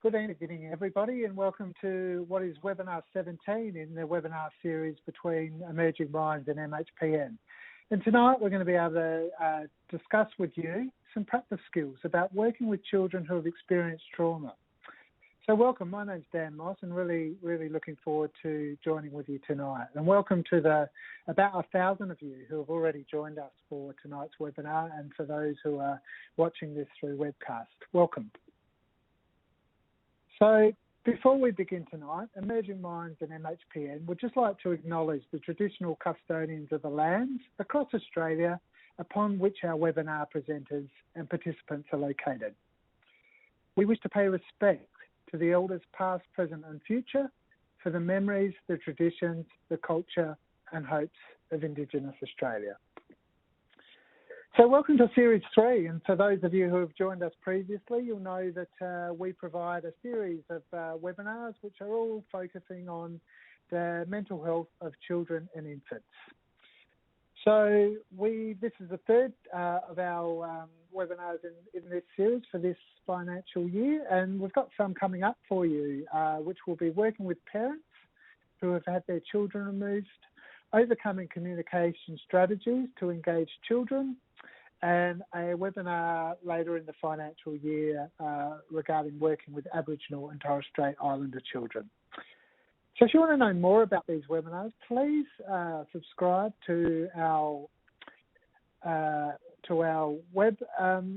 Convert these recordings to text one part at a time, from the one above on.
Good evening, everybody, and welcome to what is webinar 17 in the webinar series between Emerging Minds and MHPN. And tonight we're going to be able to discuss with you some practice skills about working with children who have experienced trauma. So welcome, my name's Dan Moss, and really looking forward to joining with you tonight. And welcome to the about 1,000 of you who have already joined us for tonight's webinar, and for those who are watching this through webcast, welcome. So before we begin tonight, Emerging Minds and MHPN would just like to acknowledge the traditional custodians of the lands across Australia upon which our webinar presenters and participants are located. We wish to pay respect to the elders past, present and future for the memories, the traditions, the culture and hopes of Indigenous Australia. So welcome to Series 3, and for those of you who have joined us previously, you'll know that we provide a series of webinars which are all focusing on the mental health of children and infants. So this is the third of our webinars in this series for this financial year, and we've got some coming up for you, which will be working with parents who have had their children removed, overcoming communication strategies to engage children, and a webinar later in the financial year regarding working with Aboriginal and Torres Strait Islander children. So if you want to know more about these webinars, please subscribe to our web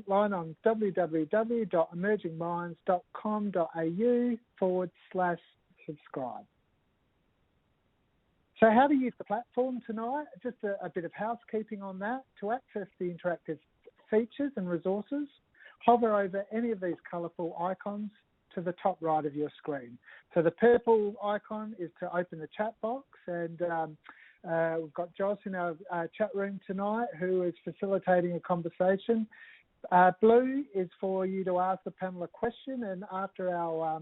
line on www.emergingminds.com.au/subscribe. So how to use the platform tonight, just a bit of housekeeping on that. To access the interactive features and resources, hover over any of these colourful icons to the top right of your screen. So the purple icon is to open the chat box, and we've got Joss in our chat room tonight who is facilitating a conversation. Blue is for you to ask the panel a question, and after our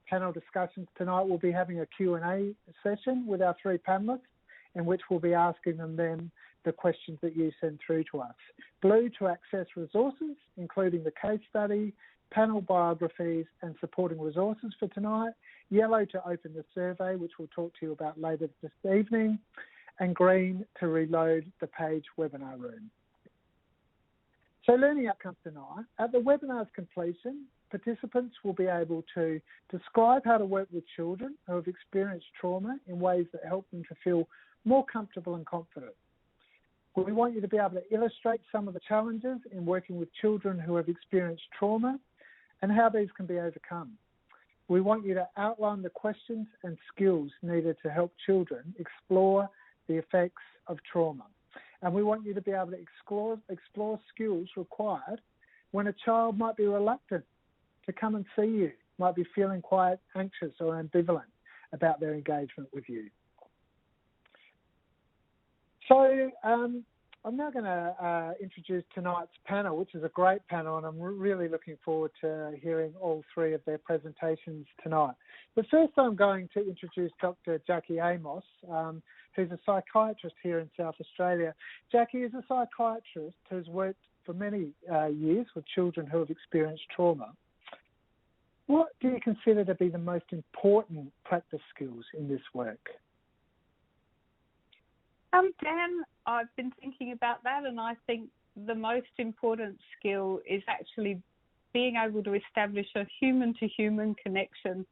panel discussions tonight, we'll be having a Q&A session with our three panellists, in which we'll be asking them then the questions that you send through to us. Blue to access resources, including the case study, panel biographies and supporting resources for tonight. Yellow to open the survey, which we'll talk to you about later this evening. And green to reload the page webinar room. So learning outcomes tonight. At the webinar's completion, participants will be able to describe how to work with children who have experienced trauma in ways that help them to feel more comfortable and confident. We want you to be able to illustrate some of the challenges in working with children who have experienced trauma and how these can be overcome. We want you to outline the questions and skills needed to help children explore the effects of trauma. And we want you to be able to explore skills required when a child might be reluctant to come and see you, might be feeling quite anxious or ambivalent about their engagement with you. So I'm now going to introduce tonight's panel, which is a great panel, and I'm really looking forward to hearing all three of their presentations tonight. But first I'm going to introduce Dr. Jackie Amos, who's a psychiatrist here in South Australia. Jackie is a psychiatrist who's worked for many years with children who have experienced trauma. What do you consider to be the most important practice skills in this work? Dan, I've been thinking about that, and I think the most important skill is actually being able to establish a human-to-human connection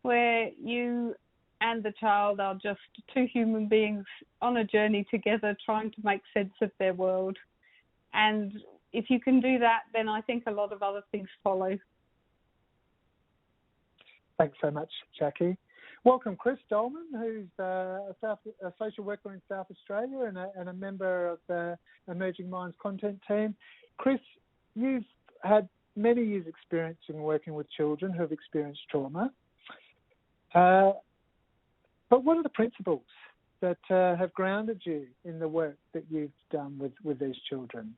where you and the child are just two human beings on a journey together trying to make sense of their world. And if you can do that, then I think a lot of other things follow. Thanks so much, Jackie. Welcome, Chris Dolman, who's a social worker in South Australia and a member of the Emerging Minds content team. Chris, you've had many years' experience in working with children who have experienced trauma. But what are the principles that have grounded you in the work that you've done with these children?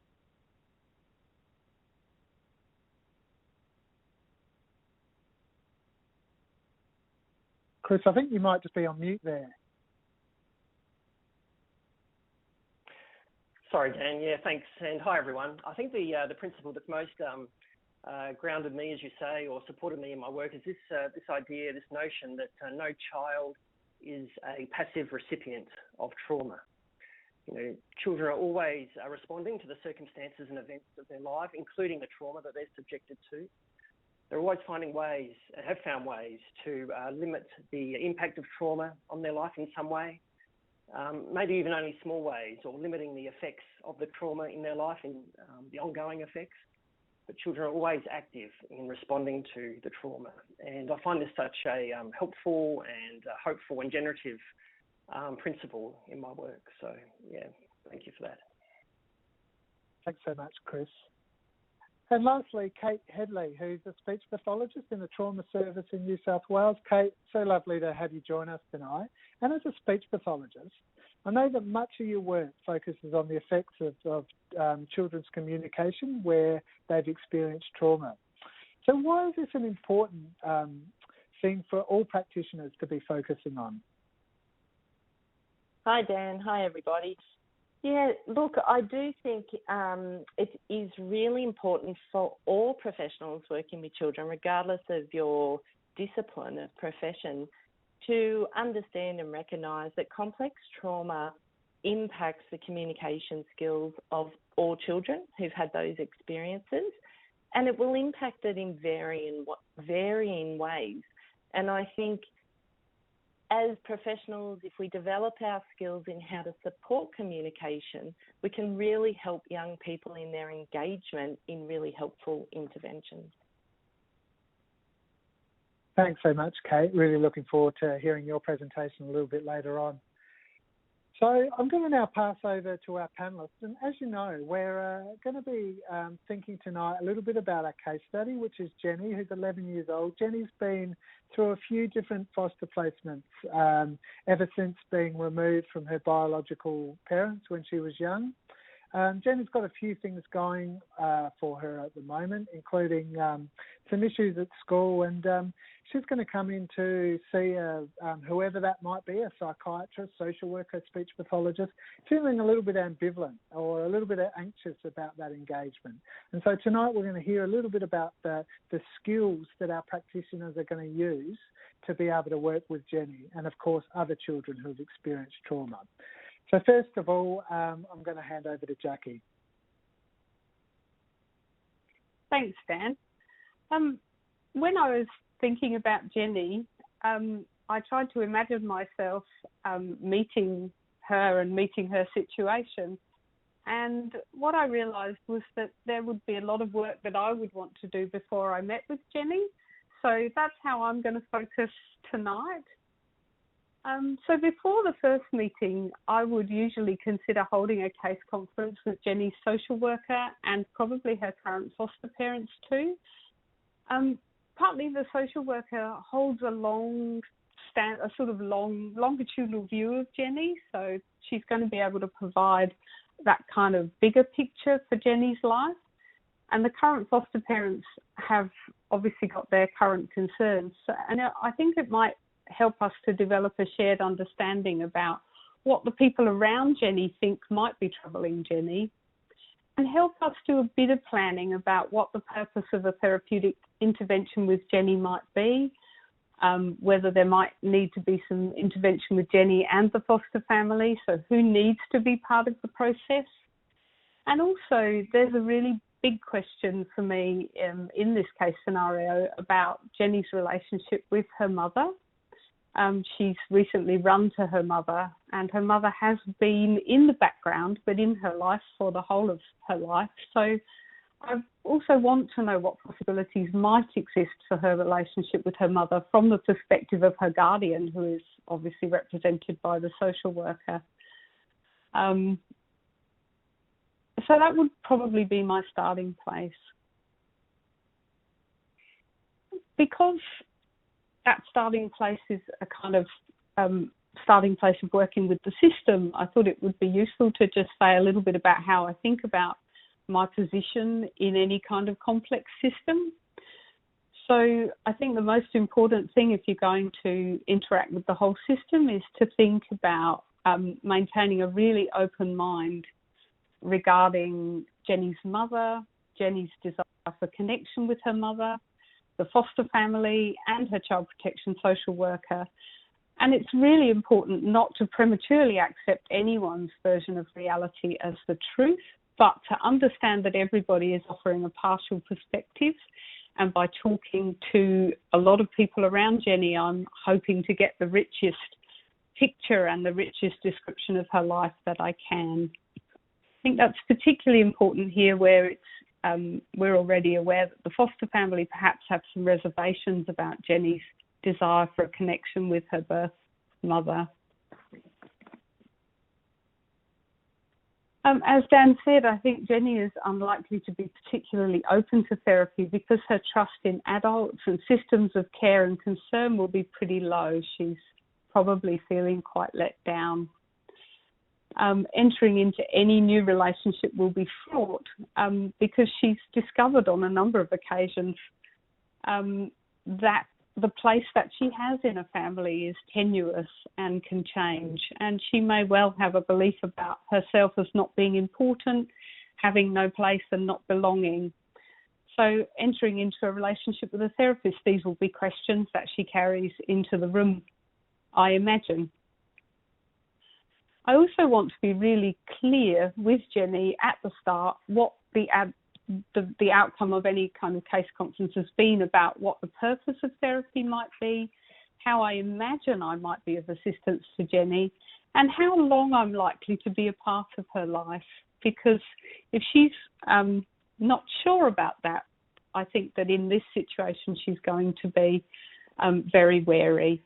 Chris, I think you might just be on mute there. Sorry, Dan. Yeah, thanks. And hi, everyone. I think the principle that's most grounded me, as you say, or supported me in my work is this idea, this notion that no child is a passive recipient of trauma. Children are always responding to the circumstances and events of their life, including the trauma that they're subjected to. They're always finding ways, and have found ways, to limit the impact of trauma on their life in some way, maybe even only small ways, or limiting the effects of the trauma in their life, in the ongoing effects. But children are always active in responding to the trauma. And I find this such a helpful and hopeful and generative principle in my work. So, yeah, thank you for that. Thanks so much, Chris. And lastly, Kate Headley, who's a speech pathologist in the Trauma Service in New South Wales. Kate, so lovely to have you join us tonight. And as a speech pathologist, I know that much of your work focuses on the effects of children's communication where they've experienced trauma. So why is this an important thing for all practitioners to be focusing on? Hi, Dan. Hi, everybody. Yeah, look, I do think it is really important for all professionals working with children, regardless of your discipline of profession, to understand and recognise that complex trauma impacts the communication skills of all children who've had those experiences, and it will impact it in varying ways. And I think as professionals, if we develop our skills in how to support communication, we can really help young people in their engagement in really helpful interventions. Thanks so much, Kate. Really looking forward to hearing your presentation a little bit later on. So I'm going to now pass over to our panellists. And as you know, we're going to be thinking tonight a little bit about our case study, which is Jenny, who's 11 years old. Jenny's been through a few different foster placements ever since being removed from her biological parents when she was young. Jenny's got a few things going for her at the moment, including some issues at school, and she's going to come in to see whoever that might be, a psychiatrist, social worker, speech pathologist, feeling a little bit ambivalent or a little bit anxious about that engagement. And so tonight we're going to hear a little bit about the skills that our practitioners are going to use to be able to work with Jenny and, of course, other children who have experienced trauma. So first of all, I'm going to hand over to Jackie. Thanks, Dan. When I was thinking about Jenny, I tried to imagine myself meeting her and meeting her situation. And what I realised was that there would be a lot of work that I would want to do before I met with Jenny. So that's how I'm going to focus tonight. So before the first meeting, I would usually consider holding a case conference with Jenny's social worker and probably her current foster parents too. Partly the social worker holds a longitudinal view of Jenny, so she's going to be able to provide that kind of bigger picture for Jenny's life. And the current foster parents have obviously got their current concerns. And I think it might help us to develop a shared understanding about what the people around Jenny think might be troubling Jenny, and help us do a bit of planning about what the purpose of a therapeutic intervention with Jenny might be, whether there might need to be some intervention with Jenny and the foster family, so who needs to be part of the process. And also there's a really big question for me in this case scenario about Jenny's relationship with her mother. She's recently run to her mother, and her mother has been in the background but in her life for the whole of her life. So I also want to know what possibilities might exist for her relationship with her mother from the perspective of her guardian, who is obviously represented by the social worker. So that would probably be my starting place. Because that starting place is a kind of starting place of working with the system, I thought it would be useful to just say a little bit about how I think about my position in any kind of complex system. So I think the most important thing if you're going to interact with the whole system is to think about maintaining a really open mind regarding Jenny's mother, Jenny's desire for connection with her mother, the foster family, and her child protection social worker. And it's really important not to prematurely accept anyone's version of reality as the truth, but to understand that everybody is offering a partial perspective. And by talking to a lot of people around Jenny, I'm hoping to get the richest picture and the richest description of her life that I can. I think that's particularly important here where we're already aware that the foster family perhaps have some reservations about Jenny's desire for a connection with her birth mother. As Dan said, I think Jenny is unlikely to be particularly open to therapy because her trust in adults and systems of care and concern will be pretty low. She's probably feeling quite let down. Entering into any new relationship will be fraught because she's discovered on a number of occasions that the place that she has in a family is tenuous and can change, and she may well have a belief about herself as not being important, having no place and not belonging. So entering into a relationship with a therapist, these will be questions that she carries into the room, I imagine. I also want to be really clear with Jenny at the start what the outcome of any kind of case conference has been about what the purpose of therapy might be, how I imagine I might be of assistance to Jenny, and how long I'm likely to be a part of her life. Because if she's not sure about that, I think that in this situation she's going to be very wary.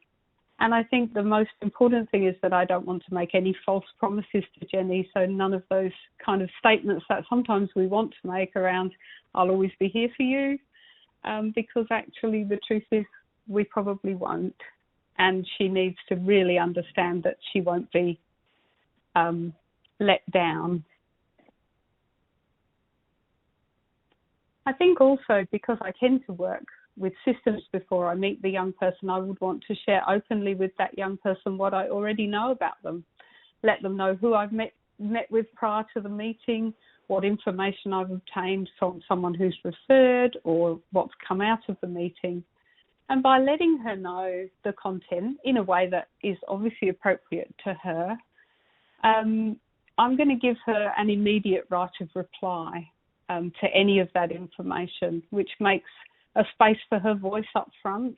And I think the most important thing is that I don't want to make any false promises to Jenny, so none of those kind of statements that sometimes we want to make around, I'll always be here for you, because actually the truth is we probably won't. And she needs to really understand that she won't be let down. I think also because I tend to work with systems before I meet the young person, I would want to share openly with that young person what I already know about them. Let them know who I've met with prior to the meeting, what information I've obtained from someone who's referred, or what's come out of the meeting. And by letting her know the content in a way that is obviously appropriate to her, I'm going to give her an immediate right of reply to any of that information, which makes a space for her voice up front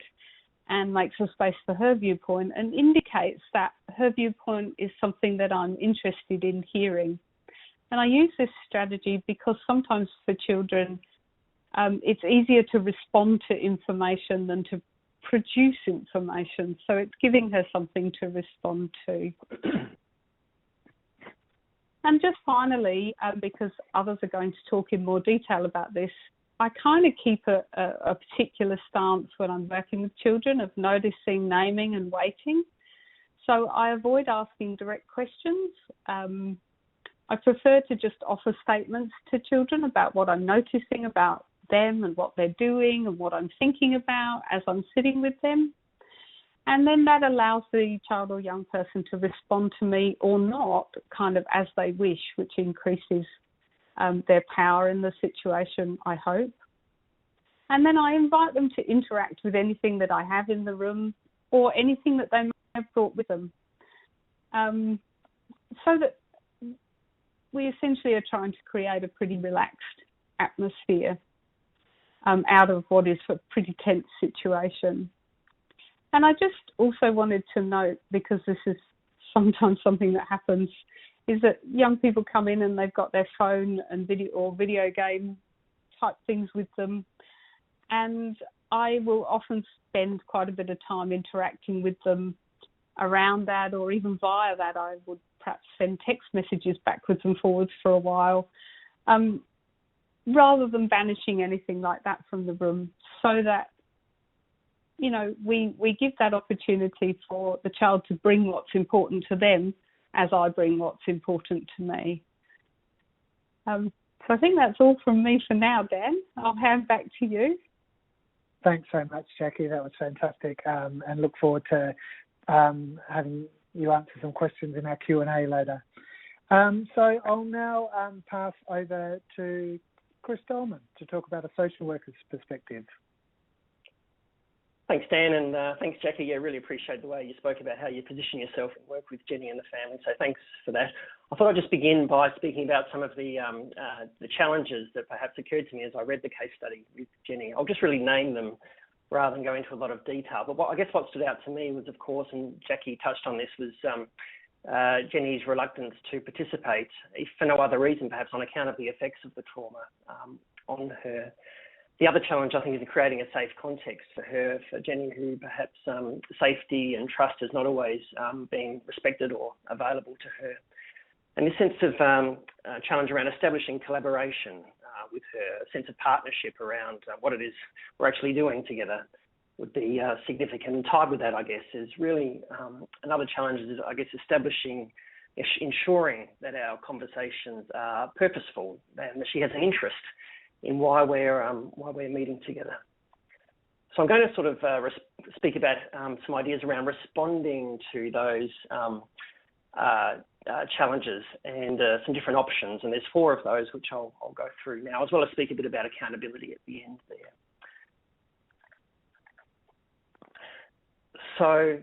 and makes a space for her viewpoint and indicates that her viewpoint is something that I'm interested in hearing. And I use this strategy because sometimes for children, it's easier to respond to information than to produce information. So it's giving her something to respond to. And just finally, because others are going to talk in more detail about this, I kind of keep a particular stance when I'm working with children of noticing, naming and waiting. So I avoid asking direct questions. I prefer to just offer statements to children about what I'm noticing about them and what they're doing and what I'm thinking about as I'm sitting with them. And then that allows the child or young person to respond to me or not, kind of as they wish, which increases their power in the situation, I hope. And then I invite them to interact with anything that I have in the room or anything that they may have brought with them. So that we essentially are trying to create a pretty relaxed atmosphere out of what is a pretty tense situation. And I just also wanted to note, because this is sometimes something that happens, is that young people come in and they've got their phone and video game type things with them. And I will often spend quite a bit of time interacting with them around that, or even via that. I would perhaps send text messages backwards and forwards for a while, rather than banishing anything like that from the room, so that, you know, we give that opportunity for the child to bring what's important to them as I bring what's important to me. So I think that's all from me for now, Dan. I'll hand back to you. Thanks so much, Jackie. That was fantastic, and look forward to having you answer some questions in our Q&A later. So I'll now pass over to Chris Dolman to talk about a social worker's perspective. Thanks, Dan, and thanks, Jackie. Yeah, really appreciate the way you spoke about how you position yourself and work with Jenny and the family, so thanks for that. I thought I'd just begin by speaking about some of the challenges that perhaps occurred to me as I read the case study with Jenny. I'll just really name them rather than go into a lot of detail. But I guess what stood out to me was, of course, and Jackie touched on this, was Jenny's reluctance to participate, if for no other reason, perhaps on account of the effects of the trauma on her. The other challenge, I think, is creating a safe context for her, for Jenny, who perhaps safety and trust has not always been respected or available to her. And this sense of challenge around establishing collaboration with her, a sense of partnership around what it is we're actually doing together would be significant. And tied with that, I guess, is really another challenge is, I guess, ensuring that our conversations are purposeful and that she has an interest in why we're meeting together. So I'm going to sort of speak about some ideas around responding to those challenges and some different options. And there's 4 of those which I'll go through now, as well as speak a bit about accountability at the end there. So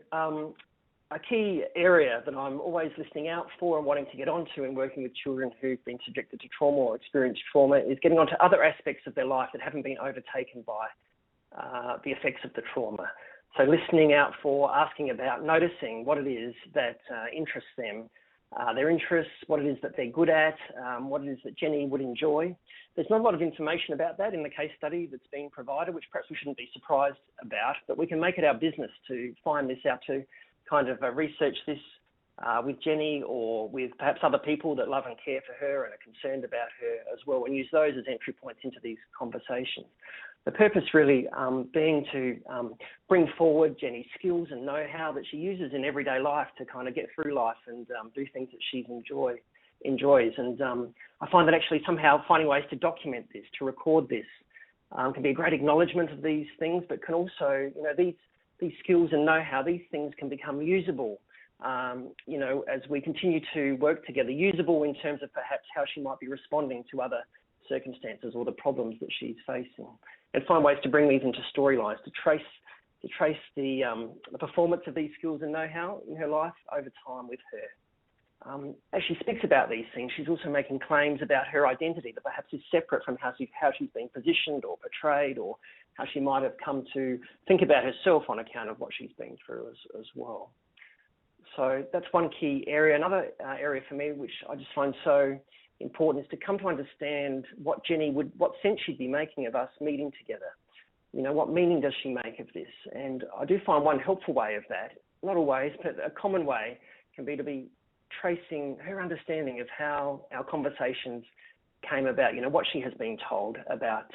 a key area that I'm always listening out for and wanting to get onto in working with children who've been subjected to trauma or experienced trauma is getting onto other aspects of their life that haven't been overtaken by the effects of the trauma. So listening out for, asking about, noticing what it is that interests them, their interests, what it is that they're good at, what it is that Jenny would enjoy. There's not a lot of information about that in the case study that's being provided, which perhaps we shouldn't be surprised about, but we can make it our business to find this out, to kind of research this with Jenny or with perhaps other people that love and care for her and are concerned about her as well, and use those as entry points into these conversations. The purpose really being to bring forward Jenny's skills and know-how that she uses in everyday life to kind of get through life and do things that she enjoys. And I find that actually somehow finding ways to document this, to record this, can be a great acknowledgement of these things, but can also, these skills and know-how, these things can become usable, as we continue to work together, usable in terms of perhaps how she might be responding to other circumstances or the problems that she's facing, and find ways to bring these into storylines, to trace the performance of these skills and know-how in her life over time with her. As she speaks about these things, she's also making claims about her identity that perhaps is separate from how she's been positioned or portrayed, or how she might have come to think about herself on account of what she's been through as well. So that's one key area. Another area for me, which I just find so important, is to come to understand what sense she'd be making of us meeting together. What meaning does she make of this? And I do find one helpful way of that, not always, but a common way can be to be tracing her understanding of how our conversations came about, what she has been told about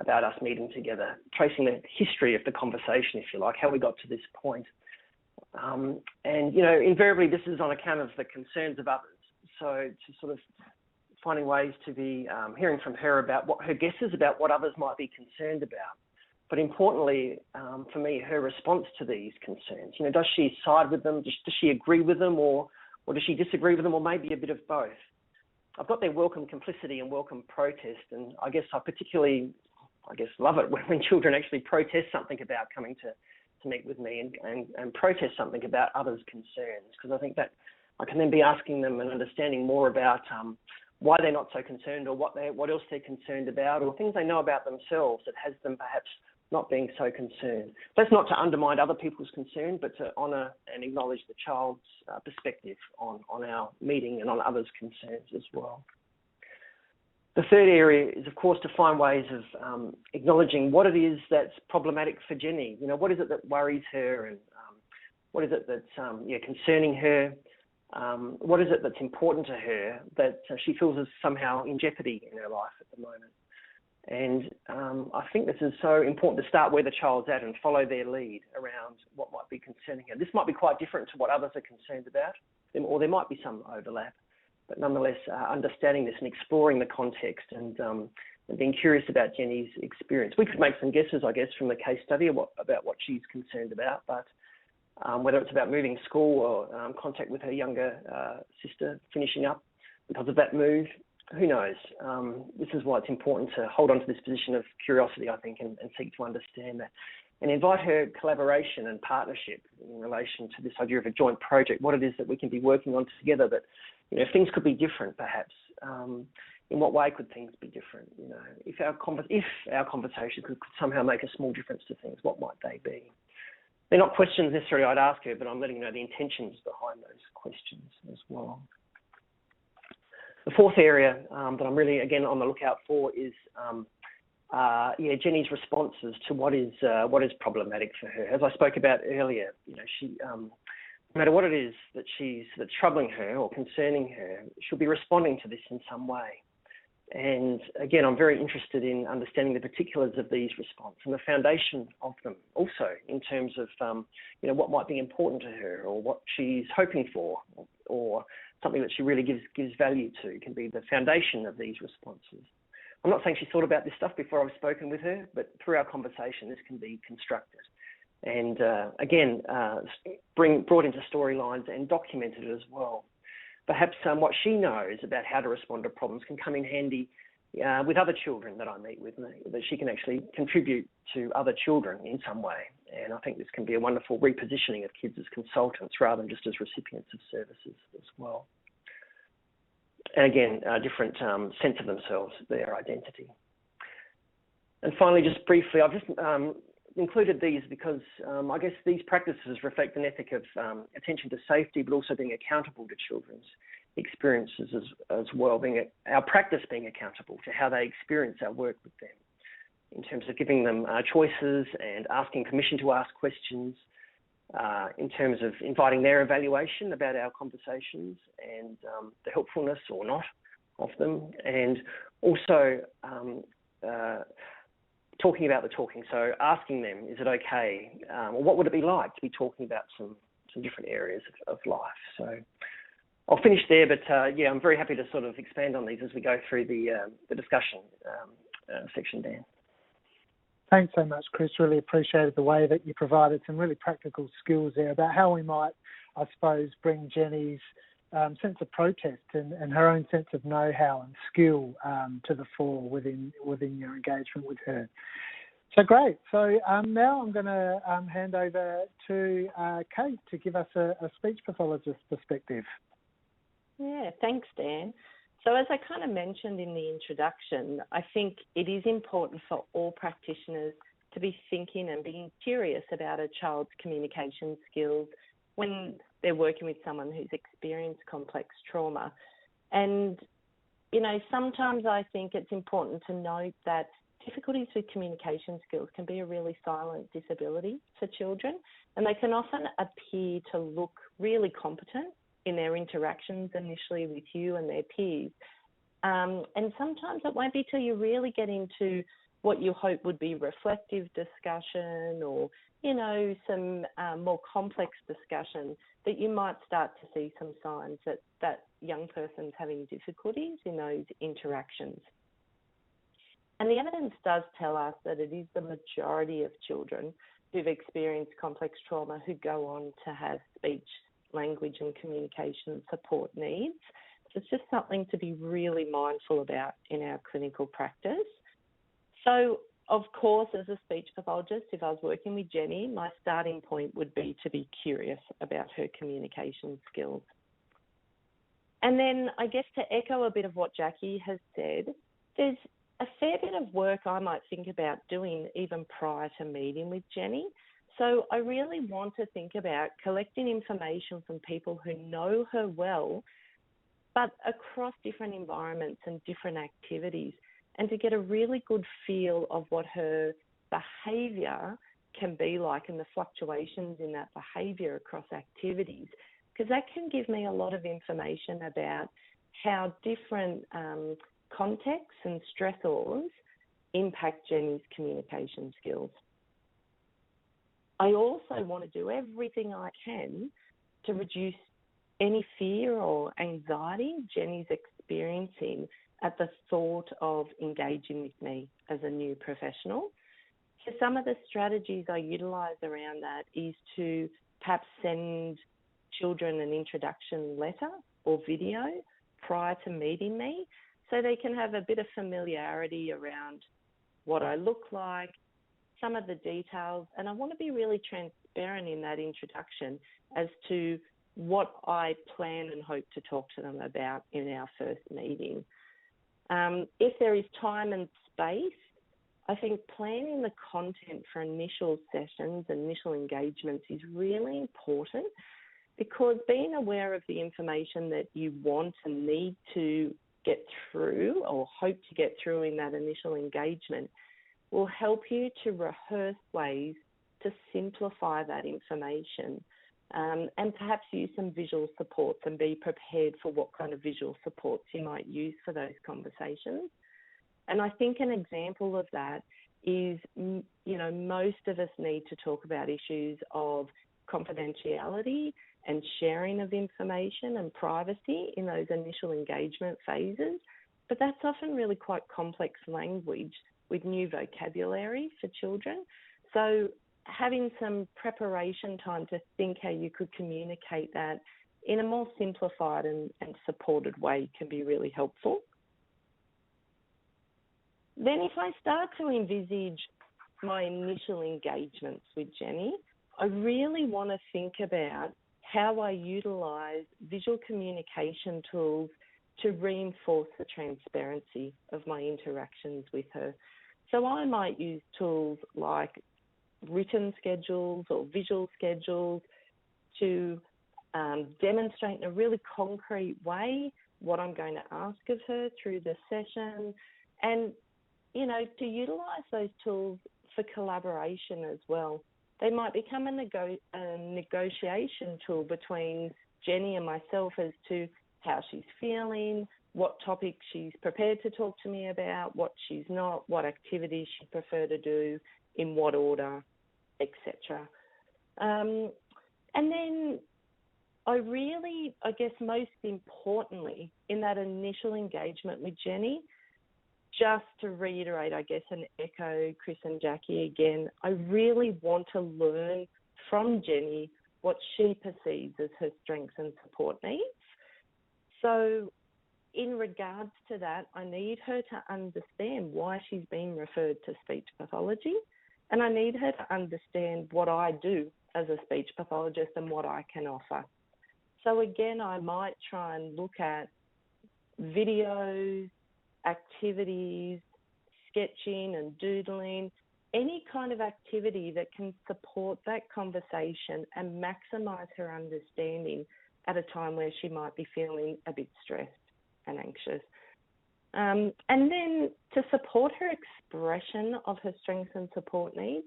us meeting together, tracing the history of the conversation, if you like, how we got to this point. Invariably this is on account of the concerns of others. So to sort of finding ways to be hearing from her about what her guesses about what others might be concerned about. But importantly, for me, her response to these concerns. Does she side with them? Does she agree with them, or does she disagree with them, or maybe a bit of both? I've got their welcome complicity and welcome protest, and I guess I particularly, love it when children actually protest something about coming to meet with me and protest something about others' concerns, because I think that I can then be asking them and understanding more about why they're not so concerned, or what else they're concerned about, or things they know about themselves that has them perhaps not being so concerned. That's not to undermine other people's concern, but to honour and acknowledge the child's perspective on our meeting and on others' concerns as well. The third area is, of course, to find ways of acknowledging what it is that's problematic for Jenny. What is it that worries her, and what is it that's concerning her? What is it that's important to her that she feels is somehow in jeopardy in her life at the moment? And I think this is so important to start where the child's at and follow their lead around what might be concerning her. This might be quite different to what others are concerned about, or there might be some overlap, but nonetheless, understanding this and exploring the context and being curious about Jenny's experience. We could make some guesses, I guess, from the case study about what she's concerned about, but whether it's about moving school or contact with her younger sister finishing up because of that move, who knows? This is why it's important to hold on to this position of curiosity, I think, and seek to understand that. And invite her collaboration and partnership in relation to this idea of a joint project, what it is that we can be working on together, that, if things could be different, perhaps. In what way could things be different? If our conversation could somehow make a small difference to things, what might they be? They're not questions necessarily I'd ask her, but I'm letting you know the intentions behind those questions as well. The fourth area that I'm really, again, on the lookout for is, Jenny's responses to what is problematic for her. As I spoke about earlier, she, no matter what it is that's troubling her or concerning her, she'll be responding to this in some way. And again, I'm very interested in understanding the particulars of these responses and the foundation of them also, in terms of, what might be important to her, or what she's hoping for, or something that she really gives value to, can be the foundation of these responses. I'm not saying she thought about this stuff before I've spoken with her, but through our conversation, this can be constructed. And again, brought into storylines and documented as well. Perhaps what she knows about how to respond to problems can come in handy with other children that I meet with, that she can actually contribute to other children in some way. And I think this can be a wonderful repositioning of kids as consultants rather than just as recipients of services as well. And again, a different sense of themselves, their identity. And finally, just briefly, I've just included these because I guess these practices reflect an ethic of attention to safety, but also being accountable to children's experiences as well, our practice being accountable to how they experience our work with them, in terms of giving them choices and asking permission to ask questions, in terms of inviting their evaluation about our conversations and the helpfulness or not of them, and also talking about the talking. So asking them, is it okay, or what would it be like to be talking about some different areas of life? So I'll finish there, but I'm very happy to sort of expand on these as we go through the discussion section, Dan. Thanks so much, Chris. Really appreciated the way that you provided some really practical skills there about how we might, I suppose, bring Jenny's sense of protest and her own sense of know-how and skill to the fore within your engagement with her. So great. So now I'm going to hand over to Kate to give us a speech pathologist perspective. Yeah, thanks, Dan. So as I kind of mentioned in the introduction, I think it is important for all practitioners to be thinking and being curious about a child's communication skills when they're working with someone who's experienced complex trauma. And, sometimes I think it's important to note that difficulties with communication skills can be a really silent disability for children, and they can often appear to look really competent in their interactions initially with you and their peers. And sometimes it won't be till you really get into what you hope would be reflective discussion or, some more complex discussion that you might start to see some signs that that young person's having difficulties in those interactions. And the evidence does tell us that it is the majority of children who've experienced complex trauma who go on to have speech, language and communication support needs. So it's just something to be really mindful about in our clinical practice. So, of course, as a speech pathologist, if I was working with Jenny, my starting point would be to be curious about her communication skills. And then I guess to echo a bit of what Jackie has said, there's a fair bit of work I might think about doing even prior to meeting with Jenny. So I really want to think about collecting information from people who know her well, but across different environments and different activities, and to get a really good feel of what her behaviour can be like and the fluctuations in that behaviour across activities, because that can give me a lot of information about how different contexts and stressors impact Jenny's communication skills. I also want to do everything I can to reduce any fear or anxiety Jenny's experiencing at the thought of engaging with me as a new professional. So some of the strategies I utilise around that is to perhaps send children an introduction letter or video prior to meeting me, so they can have a bit of familiarity around what I look like, some of the details, and I want to be really transparent in that introduction as to what I plan and hope to talk to them about in our first meeting. If there is time and space, I think planning the content for initial sessions, initial engagements is really important, because being aware of the information that you want and need to get through or hope to get through in that initial engagement will help you to rehearse ways to simplify that information, and perhaps use some visual supports and be prepared for what kind of visual supports you might use for those conversations. And I think an example of that is, most of us need to talk about issues of confidentiality and sharing of information and privacy in those initial engagement phases. But that's often really quite complex language with new vocabulary for children. So having some preparation time to think how you could communicate that in a more simplified and supported way can be really helpful. Then if I start to envisage my initial engagements with Jenny, I really want to think about how I utilise visual communication tools to reinforce the transparency of my interactions with her. So I might use tools like written schedules or visual schedules to demonstrate in a really concrete way what I'm going to ask of her through the session, and to utilise those tools for collaboration as well. They might become a negotiation tool between Jenny and myself as to how she's feeling, what topics she's prepared to talk to me about, what she's not, what activities she'd prefer to do, in what order, etc. And then I guess most importantly, in that initial engagement with Jenny, just to reiterate, I guess, and echo Chris and Jackie again, I really want to learn from Jenny what she perceives as her strengths and support needs. So in regards to that, I need her to understand why she's being referred to speech pathology, and I need her to understand what I do as a speech pathologist and what I can offer. So again, I might try and look at videos, activities, sketching and doodling, any kind of activity that can support that conversation and maximise her understanding at a time where she might be feeling a bit stressed and anxious. And then to support her expression of her strengths and support needs,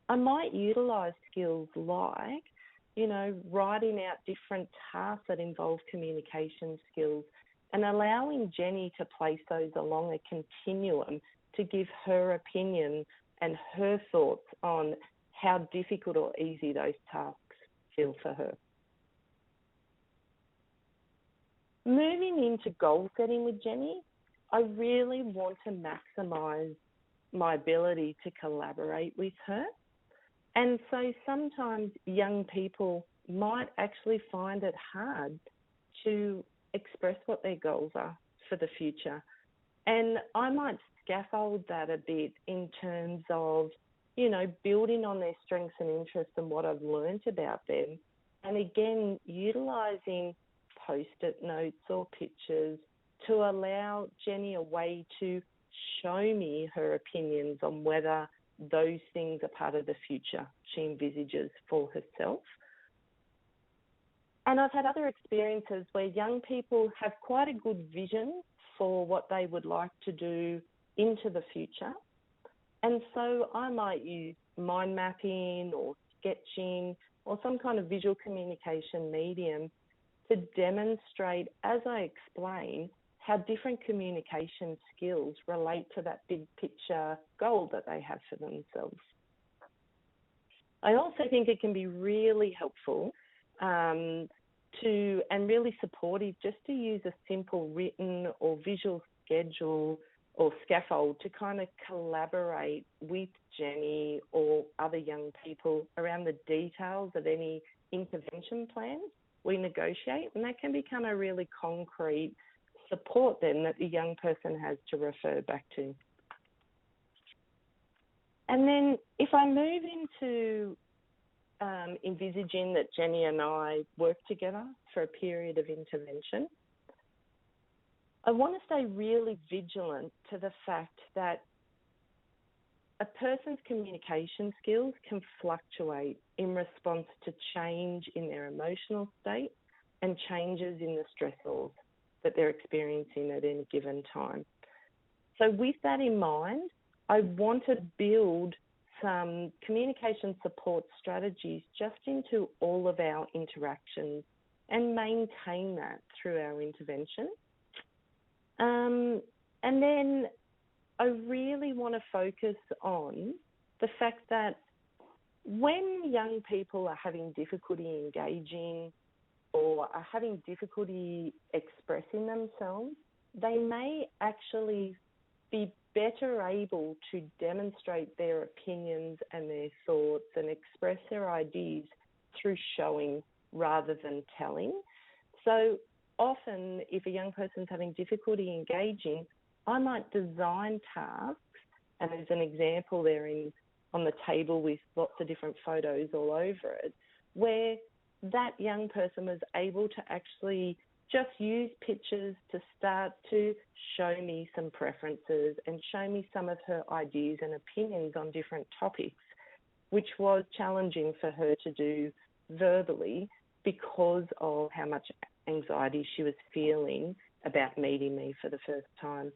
I might utilise skills like, writing out different tasks that involve communication skills and allowing Jenny to place those along a continuum to give her opinion and her thoughts on how difficult or easy those tasks feel for her. Moving into goal setting with Jenny, I really want to maximise my ability to collaborate with her. And so sometimes young people might actually find it hard to express what their goals are for the future. And I might scaffold that a bit in terms of, building on their strengths and interests and what I've learned about them. And again, utilising post-it notes or pictures to allow Jenny a way to show me her opinions on whether those things are part of the future she envisages for herself. And I've had other experiences where young people have quite a good vision for what they would like to do into the future. And so I might use mind mapping or sketching or some kind of visual communication medium to demonstrate, as I explain, how different communication skills relate to that big picture goal that they have for themselves. I also think it can be really helpful and really supportive just to use a simple written or visual schedule or scaffold to kind of collaborate with Jenny or other young people around the details of any intervention plans we negotiate, and that can become a really concrete support then that the young person has to refer back to. And then if I move into envisaging that Jenny and I work together for a period of intervention, I want to stay really vigilant to the fact that a person's communication skills can fluctuate in response to change in their emotional state and changes in the stressors that they're experiencing at any given time. So with that in mind, I want to build some communication support strategies just into all of our interactions and maintain that through our intervention. And then I really want to focus on the fact that when young people are having difficulty engaging or are having difficulty expressing themselves, they may actually be better able to demonstrate their opinions and their thoughts and express their ideas through showing rather than telling. So often, if a young person's having difficulty engaging, I might design tasks, and there's an example there on the table with lots of different photos all over it, where that young person was able to actually just use pictures to start to show me some preferences and show me some of her ideas and opinions on different topics, which was challenging for her to do verbally because of how much anxiety she was feeling about meeting me for the first time.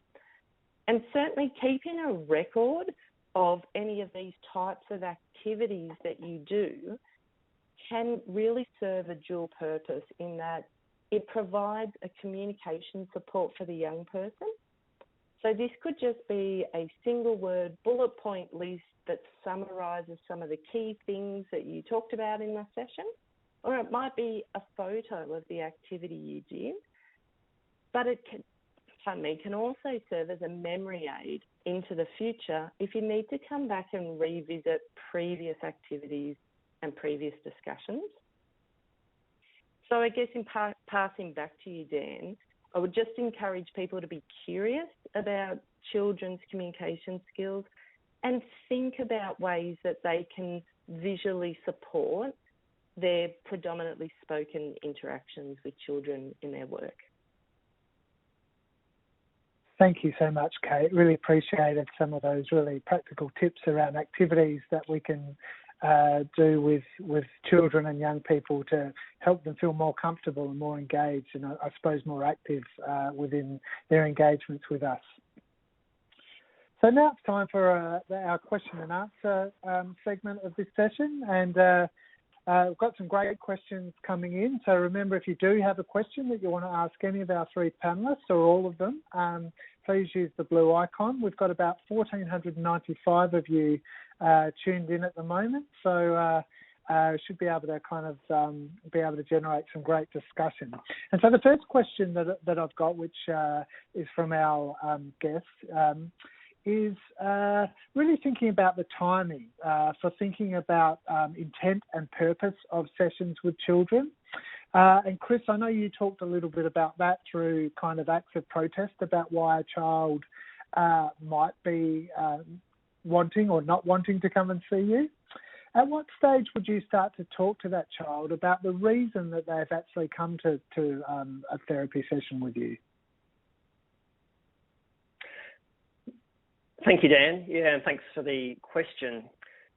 And certainly keeping a record of any of these types of activities that you do can really serve a dual purpose in that it provides a communication support for the young person. So this could just be a single word bullet point list that summarises some of the key things that you talked about in the session, or it might be a photo of the activity you did, but it can also serve as a memory aid into the future if you need to come back and revisit previous activities and previous discussions. So I guess in passing back to you, Dan, I would just encourage people to be curious about children's communication skills and think about ways that they can visually support their predominantly spoken interactions with children in their work. Thank you so much, Kate. Really appreciated some of those really practical tips around activities that we can do with children and young people to help them feel more comfortable and more engaged and I suppose more active within their engagements with us. So now it's time for our question and answer segment of this session, and we've got some great questions coming in. So remember, if you do have a question that you want to ask any of our three panellists or all of them, please use the blue icon. We've got about 1,495 of you tuned in at the moment, so should be able to kind of be able to generate some great discussion. And so the first question that I've got, which is from our guest, is really thinking about the timing for thinking about intent and purpose of sessions with children. And Chris, I know you talked a little bit about that through kind of acts of protest about why a child might be wanting or not wanting to come and see you. At what stage would you start to talk to that child about the reason that they've actually come to a therapy session with you? Thank you, Dan. Yeah, and thanks for the question.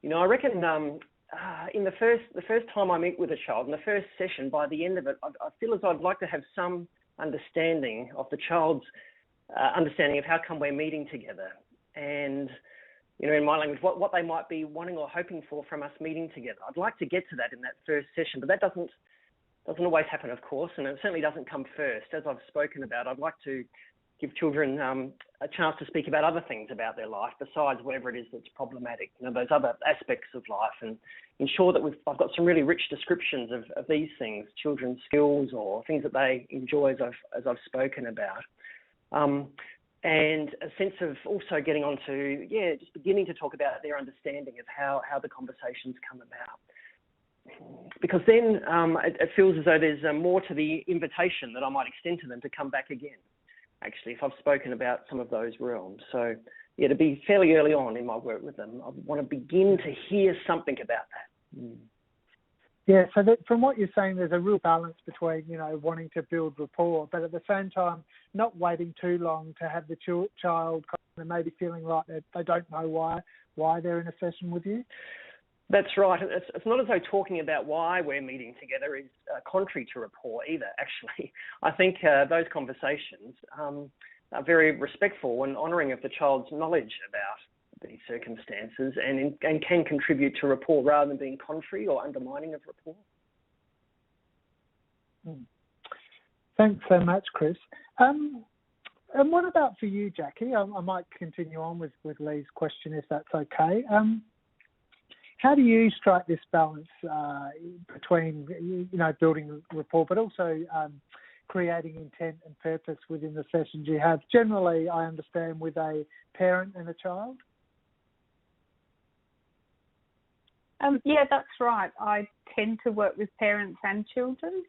You know, I reckon in the first time I meet with a child, in the first session, by the end of it, I feel as though I'd like to have some understanding of the child's understanding of how come we're meeting together, and you know, in my language, what they might be wanting or hoping for from us meeting together. I'd like to get to that in that first session, but that doesn't always happen, of course, and it certainly doesn't come first. As I've spoken about, I'd like to give children a chance to speak about other things about their life besides whatever it is that's problematic, you know, those other aspects of life, and ensure that I've got some really rich descriptions of these things, children's skills or things that they enjoy as I've spoken about. And a sense of also getting on to, just beginning to talk about their understanding of how the conversations come about. Because then it feels as though there's more to the invitation that I might extend to them to come back again. actually, if I've spoken about some of those realms. So, yeah, to be fairly early on in my work with them, I want to begin to hear something about that. Yeah, so from what you're saying, there's a real balance between, wanting to build rapport, but at the same time, not waiting too long to have the child kind of maybe feeling like they don't know why they're in a session with you. That's right. It's not as though talking about why we're meeting together is contrary to rapport either, actually. I think those conversations are very respectful and honouring of the child's knowledge about these circumstances and can contribute to rapport rather than being contrary or undermining of rapport. Thanks so much, Chris. And what about for you, Jackie? I might continue on with Lee's question if that's okay. How do you strike this balance between, building rapport, but also creating intent and purpose within the sessions you have? Generally, I understand, with a parent and a child. Yeah, that's right. I tend to work with parents and children.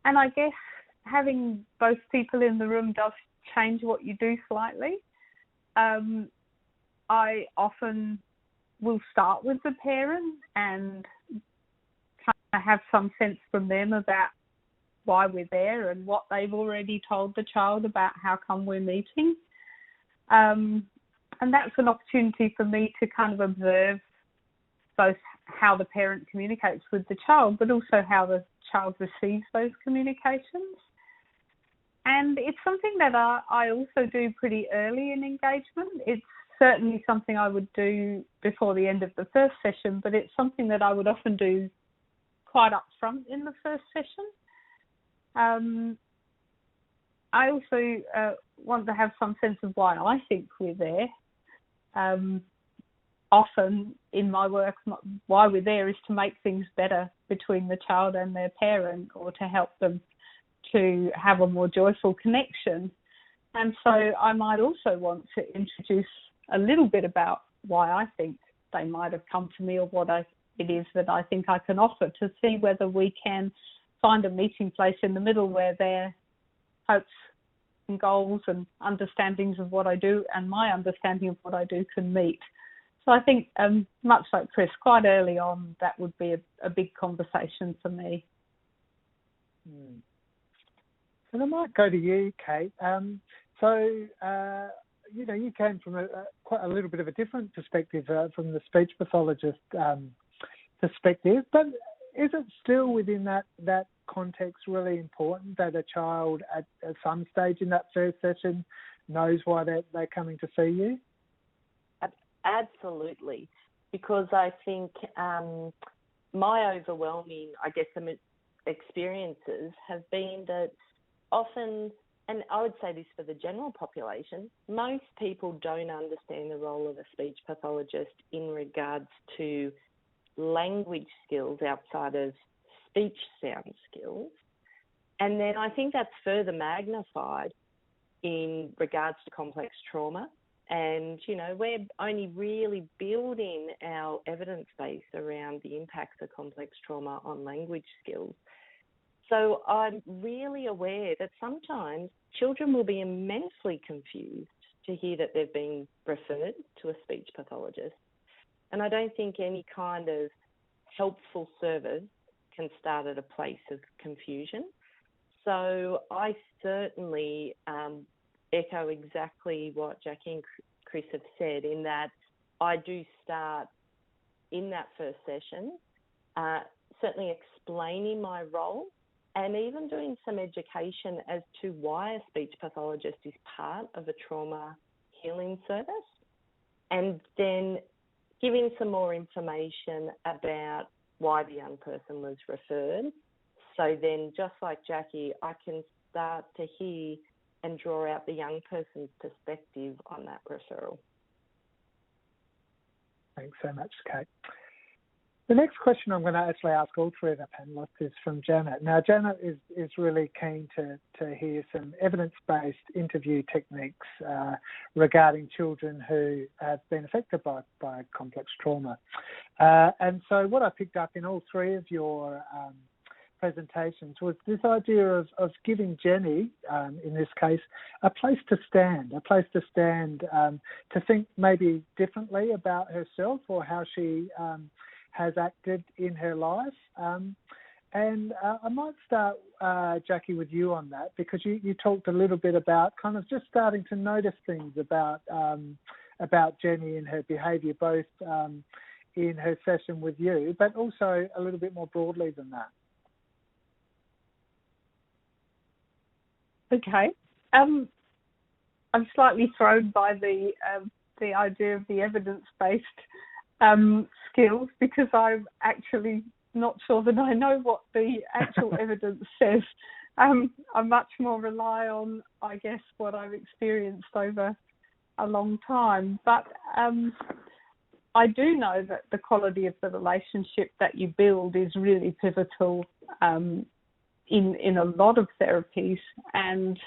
And I guess having both people in the room does change what you do slightly. I often will start with the parent and kind of have some sense from them about why we're there and what they've already told the child about how come we're meeting. And that's an opportunity for me to kind of observe both how the parent communicates with the child, but also how the child receives those communications. And it's something that I also do pretty early in engagement. It's certainly something I would do before the end of the first session, but it's something that I would often do quite up front in the first session. I also want to have some sense of why I think we're there. Often in my work, why we're there is to make things better between the child and their parent, or to help them to have a more joyful connection. And so I might also want to introduce a little bit about why I think they might have come to me, or what it is that I think I can offer, to see whether we can find a meeting place in the middle where their hopes and goals and understandings of what I do and my understanding of what I do can meet. So I think, much like Chris, quite early on, that would be a big conversation for me. And I might go to you, Kate. You came from quite a little bit of a different perspective from the speech pathologist perspective, but is it still within that context really important that a child at some stage in that first session knows why they're coming to see you? Absolutely, because I think my overwhelming, experiences have been that often, and I would say this for the general population, most people don't understand the role of a speech pathologist in regards to language skills outside of speech sound skills. And then I think that's further magnified in regards to complex trauma. And, we're only really building our evidence base around the impacts of complex trauma on language skills. So I'm really aware that sometimes children will be immensely confused to hear that they've been referred to a speech pathologist. And I don't think any kind of helpful service can start at a place of confusion. So I certainly echo exactly what Jackie and Chris have said, in that I do start in that first session, certainly explaining my role and even doing some education as to why a speech pathologist is part of a trauma healing service, and then giving some more information about why the young person was referred. So then, just like Jackie, I can start to hear and draw out the young person's perspective on that referral. Thanks so much, Kate. The next question I'm going to actually ask all three of the panellists is from Janet. Now, Janet is really keen to hear some evidence-based interview techniques regarding children who have been affected by complex trauma. And so what I picked up in all three of your presentations was this idea of giving Jenny, in this case, a place to stand, to think maybe differently about herself or how she has acted in her life. And I might start, Jackie, with you on that, because you talked a little bit about kind of just starting to notice things about Jenny and her behaviour, both in her session with you, but also a little bit more broadly than that. Okay. I'm slightly thrown by the idea of the evidence-based skills, because I'm actually not sure that I know what the actual evidence says. I much more rely on, I guess, what I've experienced over a long time. But I do know that the quality of the relationship that you build is really pivotal in a lot of therapies, and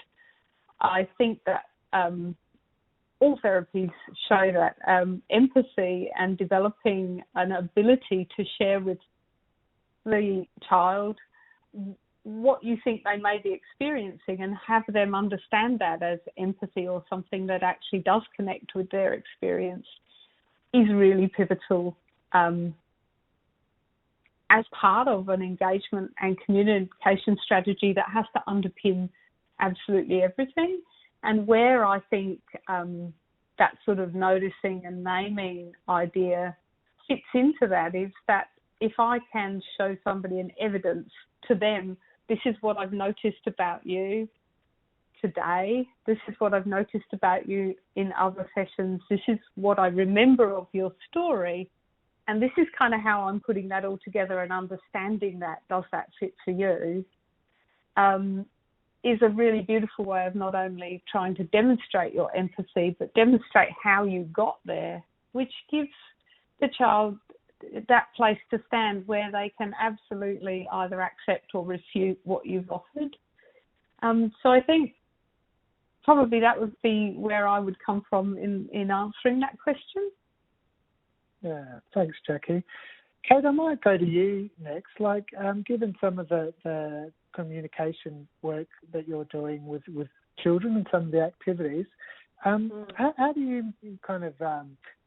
I think that all therapies show that empathy and developing an ability to share with the child what you think they may be experiencing and have them understand that as empathy or something that actually does connect with their experience is really pivotal as part of an engagement and communication strategy that has to underpin absolutely everything. And where I think that sort of noticing and naming idea fits into that is that if I can show somebody an evidence to them, this is what I've noticed about you today, this is what I've noticed about you in other sessions, this is what I remember of your story, and this is kind of how I'm putting that all together and understanding that, does that fit for you, is a really beautiful way of not only trying to demonstrate your empathy, but demonstrate how you got there, which gives the child that place to stand where they can absolutely either accept or refute what you've offered. So I think probably that would be where I would come from in answering that question. Yeah, thanks, Jackie. Kate, I might go to you next. Like, given some of the communication work that you're doing with children and some of the activities, how do you kind of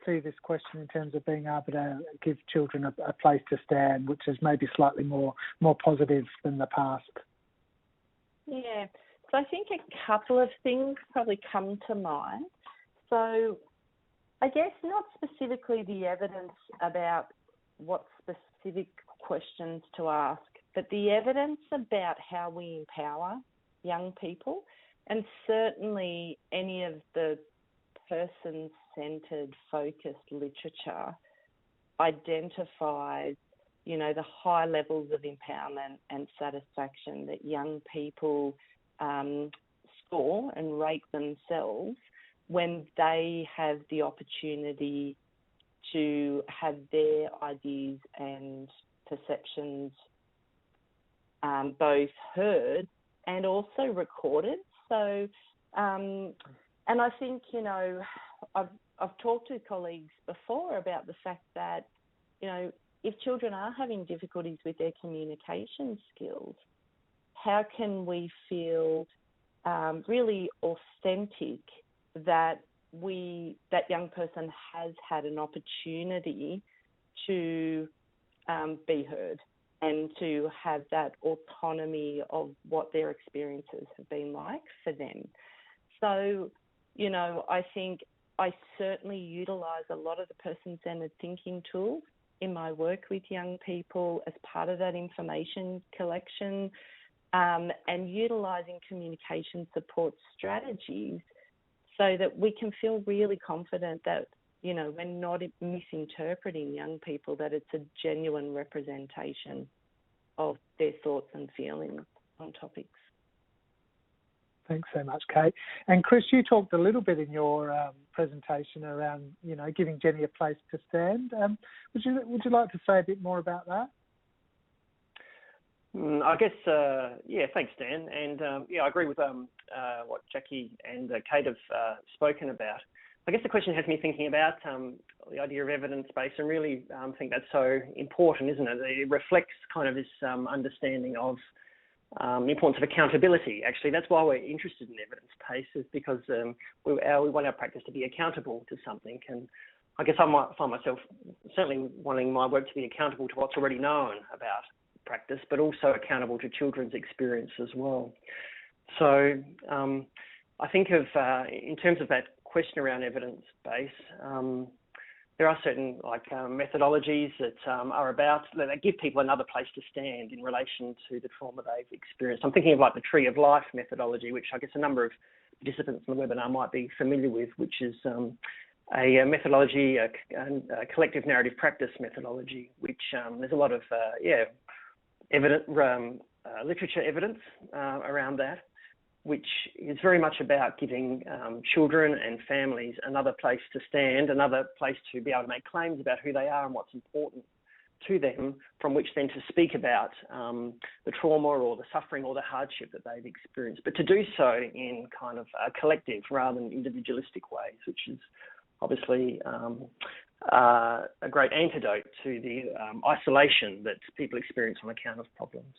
see this question in terms of being able to give children a place to stand, which is maybe slightly more positive than the past? Yeah, so I think a couple of things probably come to mind. So I guess not specifically the evidence about what specific questions to ask, but the evidence about how we empower young people, and certainly any of the person-centred focused literature identifies, the high levels of empowerment and satisfaction that young people score and rate themselves when they have the opportunity to have their ideas and perceptions both heard and also recorded. So, and I think, I've talked to colleagues before about the fact that, if children are having difficulties with their communication skills, how can we feel really authentic that that young person has had an opportunity to be heard and to have that autonomy of what their experiences have been like for them. So, I think I certainly utilise a lot of the person-centred thinking tools in my work with young people as part of that information collection, and utilising communication support strategies so that we can feel really confident that, we're not misinterpreting young people, that it's a genuine representation of their thoughts and feelings on topics. Thanks so much, Kate. And Chris, you talked a little bit in your presentation around, giving Jenny a place to stand. Would you like to say a bit more about that? I guess, thanks, Dan. And I agree with what Jackie and Kate have spoken about. I guess the question has me thinking about the idea of evidence-based, and really think that's so important, isn't it? It reflects kind of this understanding of the importance of accountability. Actually, that's why we're interested in evidence-based, is because we want our practice to be accountable to something. And I guess I might find myself certainly wanting my work to be accountable to what's already known about practice, but also accountable to children's experience as well. So I think of, in terms of that question around evidence-based, there are certain methodologies that are about, that give people another place to stand in relation to the trauma they've experienced. I'm thinking of the Tree of Life methodology, which I guess a number of participants in the webinar might be familiar with, which is a methodology, a collective narrative practice methodology, which there's a lot of literature evidence around that, which is very much about giving children and families another place to stand, another place to be able to make claims about who they are and what's important to them, from which then to speak about the trauma or the suffering or the hardship that they've experienced, but to do so in kind of a collective rather than individualistic ways, which is obviously a great antidote to the isolation that people experience on account of problems.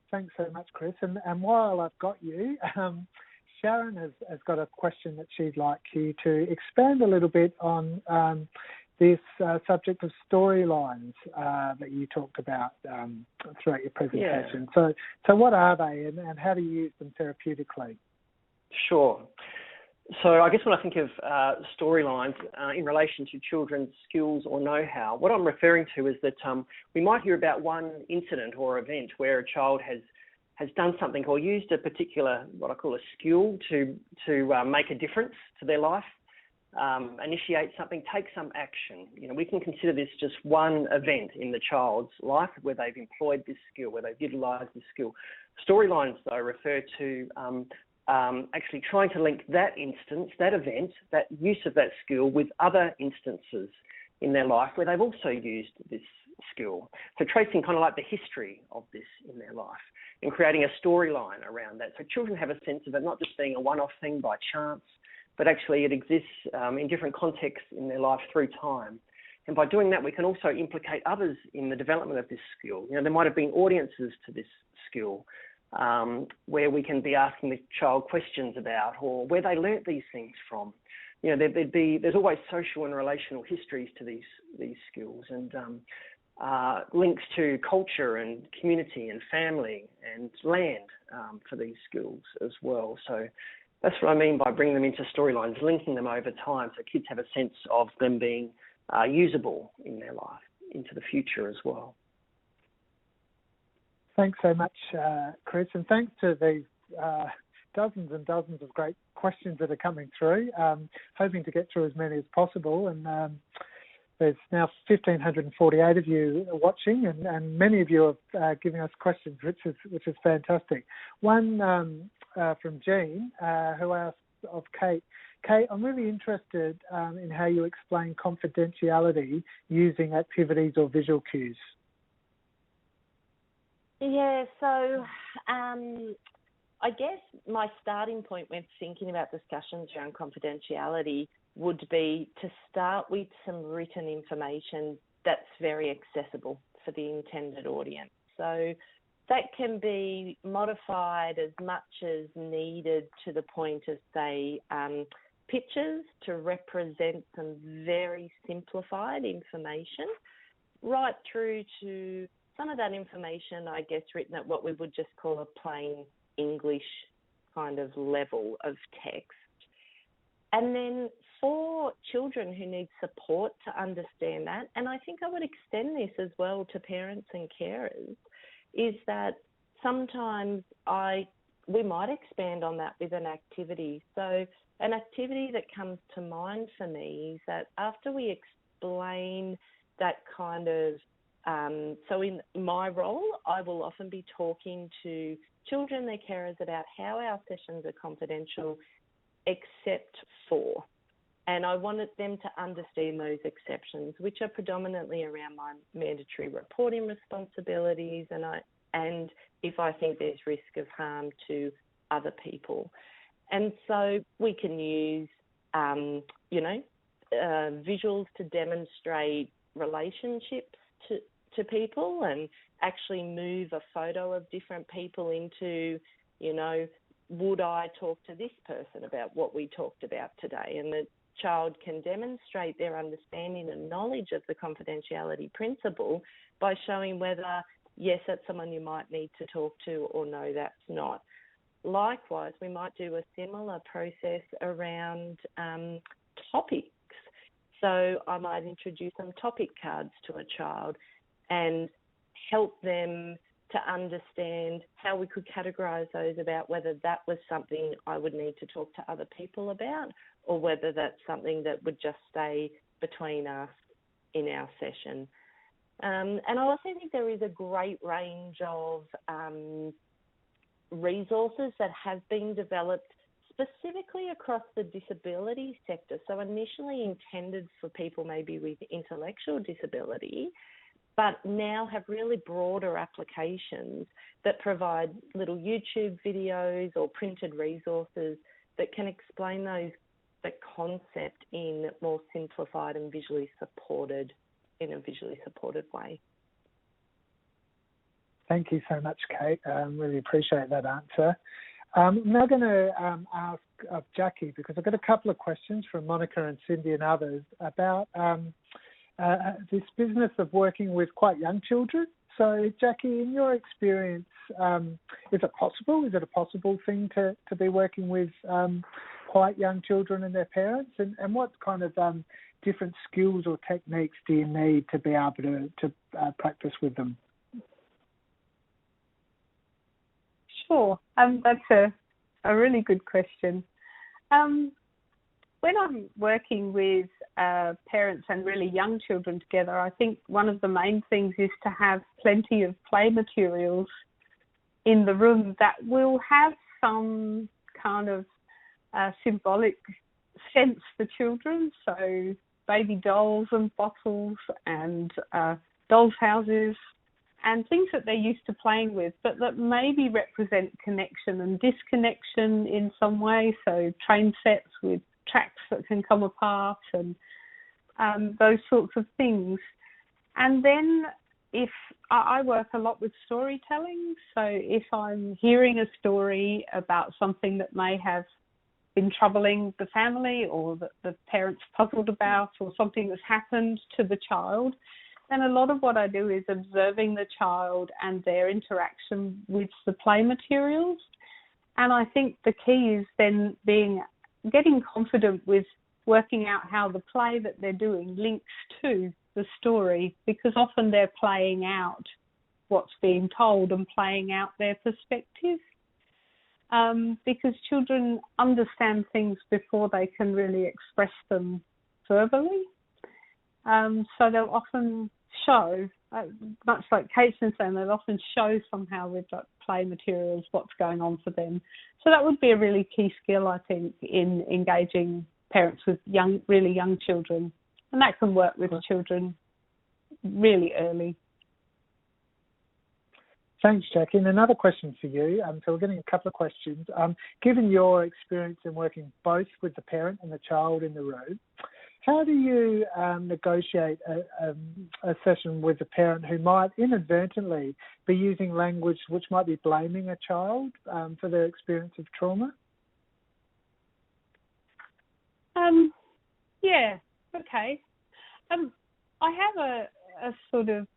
Thanks so much, Chris. And while I've got you, Sharon has got a question that she'd like you to expand a little bit on this subject of storylines that you talked about throughout your presentation. Yeah. So what are they, and how do you use them therapeutically? Sure. So I guess when I think of storylines in relation to children's skills or know-how, what I'm referring to is that we might hear about one incident or event where a child has done something or used a particular, what I call a skill to make a difference to their life, initiate something, take some action. We can consider this just one event in the child's life where they've employed this skill, where they've utilised this skill. Storylines, though, refer to actually trying to link that instance, that event, that use of that skill with other instances in their life where they've also used this skill. So tracing kind of like the history of this in their life and creating a storyline around that. So children have a sense of it not just being a one-off thing by chance, but actually it exists in different contexts in their life through time. And by doing that, we can also implicate others in the development of this skill. There might have been audiences to this skill, where we can be asking the child questions about, or where they learnt these things from. There's always social and relational histories to these skills, and links to culture and community and family and land for these skills as well. So that's what I mean by bringing them into storylines, linking them over time, so kids have a sense of them being usable in their life into the future as well. Thanks so much, Chris, and thanks to these dozens and dozens of great questions that are coming through. Hoping to get through as many as possible, and there's now 1,548 of you watching, and many of you are giving us questions, which is fantastic. One from Jean, who asked of Kate. Kate, I'm really interested in how you explain confidentiality using activities or visual cues. Yeah, so I guess my starting point when thinking about discussions around confidentiality would be to start with some written information that's very accessible for the intended audience. So that can be modified as much as needed to the point of, say, pictures to represent some very simplified information, right through to some of that information, I guess, written at what we would just call a plain English kind of level of text. And then for children who need support to understand that, and I think I would extend this as well to parents and carers, is that sometimes we might expand on that with an activity. So an activity that comes to mind for me is that after we explain that kind of so in my role, I will often be talking to children, their carers, about how our sessions are confidential except for. And I wanted them to understand those exceptions, which are predominantly around my mandatory reporting responsibilities and if I think there's risk of harm to other people. And so we can use, visuals to demonstrate relationships to people, and actually move a photo of different people into, would I talk to this person about what we talked about today? And the child can demonstrate their understanding and knowledge of the confidentiality principle by showing whether, yes, that's someone you might need to talk to, or no, that's not. Likewise, we might do a similar process around topics. So I might introduce some topic cards to a child and help them to understand how we could categorise those, about whether that was something I would need to talk to other people about, or whether that's something that would just stay between us in our session. And I also think there is a great range of resources that have been developed specifically across the disability sector. So initially intended for people maybe with intellectual disability, but now have really broader applications that provide little YouTube videos or printed resources that can explain the concept in more simplified and visually supported way. Thank you so much, Kate. Really appreciate that answer. I'm now going to ask Jackie, because I've got a couple of questions from Monica and Cindy and others about this business of working with quite young children. So, Jackie, in your experience, is it possible? Is it a possible thing to be working with quite young children and their parents? And what kind of different skills or techniques do you need to be able to practice with them? Sure. That's a really good question. When I'm working with parents and really young children together, I think one of the main things is to have plenty of play materials in the room that will have some kind of symbolic sense for children. So baby dolls and bottles and dolls' houses and things that they're used to playing with, but that maybe represent connection and disconnection in some way. So train sets with tracks that can come apart and those sorts of things. And then if I work a lot with storytelling, so if I'm hearing a story about something that may have been troubling the family, or that the parents puzzled about, or something that's happened to the child, then a lot of what I do is observing the child and their interaction with the play materials. And I think the key is then getting confident with working out how the play that they're doing links to the story, because often they're playing out what's being told and playing out their perspective. Because children understand things before they can really express them verbally. So they'll often show, much like Kate's been saying, they'll often show somehow with play materials what's going on for them. So that would be a really key skill, I think, in engaging parents with really young children. And that can work with children really early. Thanks, Jackie. And another question for you. So we're getting a couple of questions. Given your experience in working both with the parent and the child in the room, how do you negotiate a session with a parent who might inadvertently be using language which might be blaming a child for their experience of trauma? Yeah, okay. I have a sort of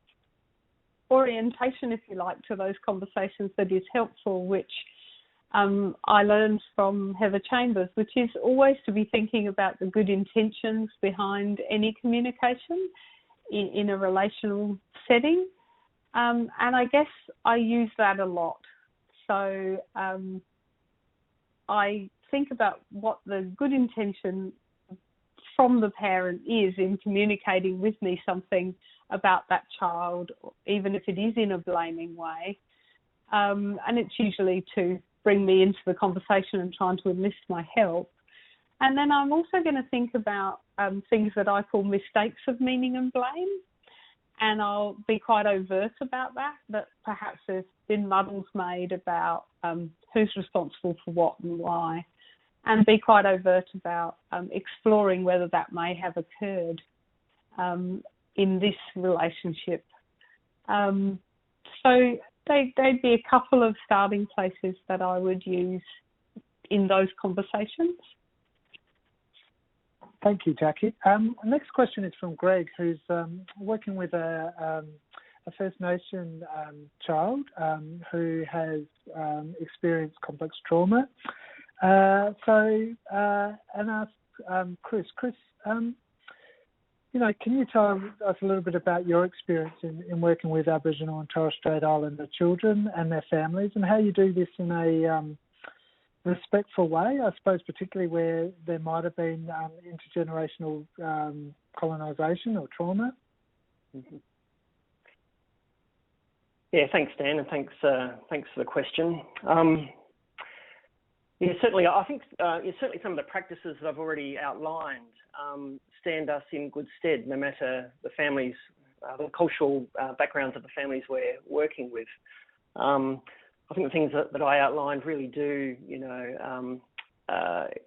orientation, if you like, to those conversations that is helpful, which I learned from Heather Chambers, which is always to be thinking about the good intentions behind any communication in a relational setting. And I guess I use that a lot. So I think about what the good intention from the parent is in communicating with me something about that child, even if it is in a blaming way. And it's usually to bring me into the conversation and trying to enlist my help. And then I'm also going to think about things that I call mistakes of meaning and blame. And I'll be quite overt about that perhaps there's been muddles made about who's responsible for what and why. and be quite overt about exploring whether that may have occurred in this relationship. So they'd be a couple of starting places that I would use in those conversations. Thank you, Jackie. Next question is from Greg, who's working with a First Nation child who has experienced complex trauma. And asked Chris, can you tell us a little bit about your experience in working with Aboriginal and Torres Strait Islander children and their families, and how you do this in a respectful way, I suppose, particularly where there might have been intergenerational colonisation or trauma? Mm-hmm. Yeah, thanks, Dan, and thanks for the question. Certainly, I think certainly some of the practices that I've already outlined stand us in good stead, no matter the families, the cultural backgrounds of the families we're working with. I think the things that I outlined really do,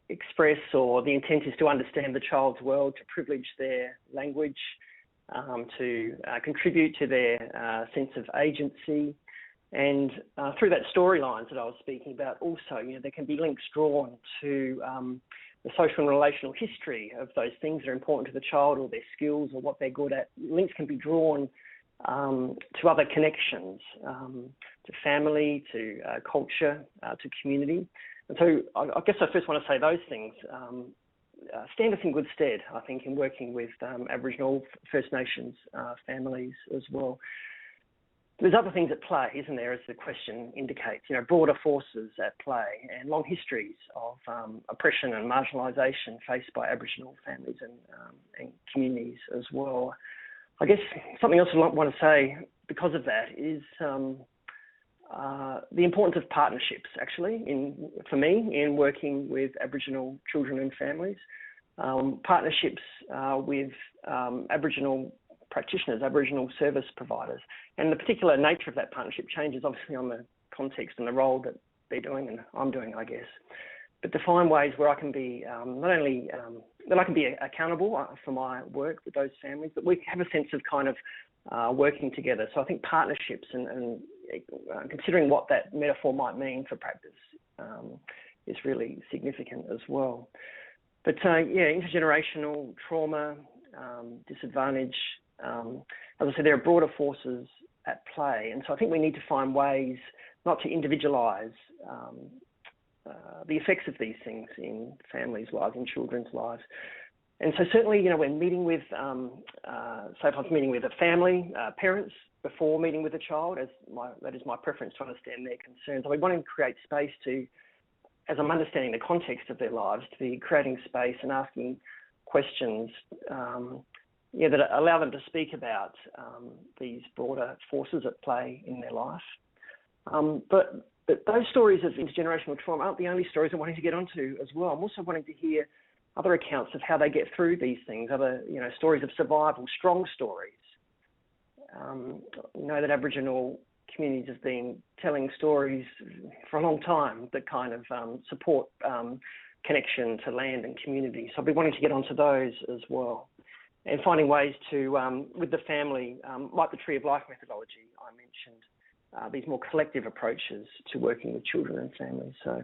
express, or the intent is to understand the child's world, to privilege their language, to contribute to their sense of agency. And through that storylines that I was speaking about also, there can be links drawn to the social and relational history of those things that are important to the child, or their skills, or what they're good at. Links can be drawn to other connections, to family, to culture, to community. And so I guess I first want to say those things stand us in good stead, I think, in working with Aboriginal First Nations families as well. There's other things at play, isn't there, as the question indicates, broader forces at play and long histories of oppression and marginalisation faced by Aboriginal families and communities as well. I guess something else I want to say because of that is the importance of partnerships, actually, for me, in working with Aboriginal children and families. Partnerships with Aboriginal practitioners, Aboriginal service providers. And the particular nature of that partnership changes obviously on the context and the role that they're doing and I'm doing, I guess. But to find ways where I can be not only that I can be accountable for my work with those families, but we have a sense of kind of working together. So I think partnerships and considering what that metaphor might mean for practice is really significant as well. But intergenerational trauma, disadvantage, as I said, there are broader forces at play. And so I think we need to find ways not to individualise the effects of these things in families' lives, in children's lives. And so certainly, when meeting with, say if I was meeting with a family, parents, before meeting with a child, that is my preference to understand their concerns. I want to create space to, as I'm understanding the context of their lives, to be creating space and asking questions that allow them to speak about these broader forces at play in their life. But those stories of intergenerational trauma aren't the only stories I'm wanting to get onto as well. I'm also wanting to hear other accounts of how they get through these things, other stories of survival, strong stories. That Aboriginal communities have been telling stories for a long time that kind of support connection to land and community. So I'll be wanting to get onto those as well. And finding ways to, with the family, like the Tree of Life methodology I mentioned, these more collective approaches to working with children and families. So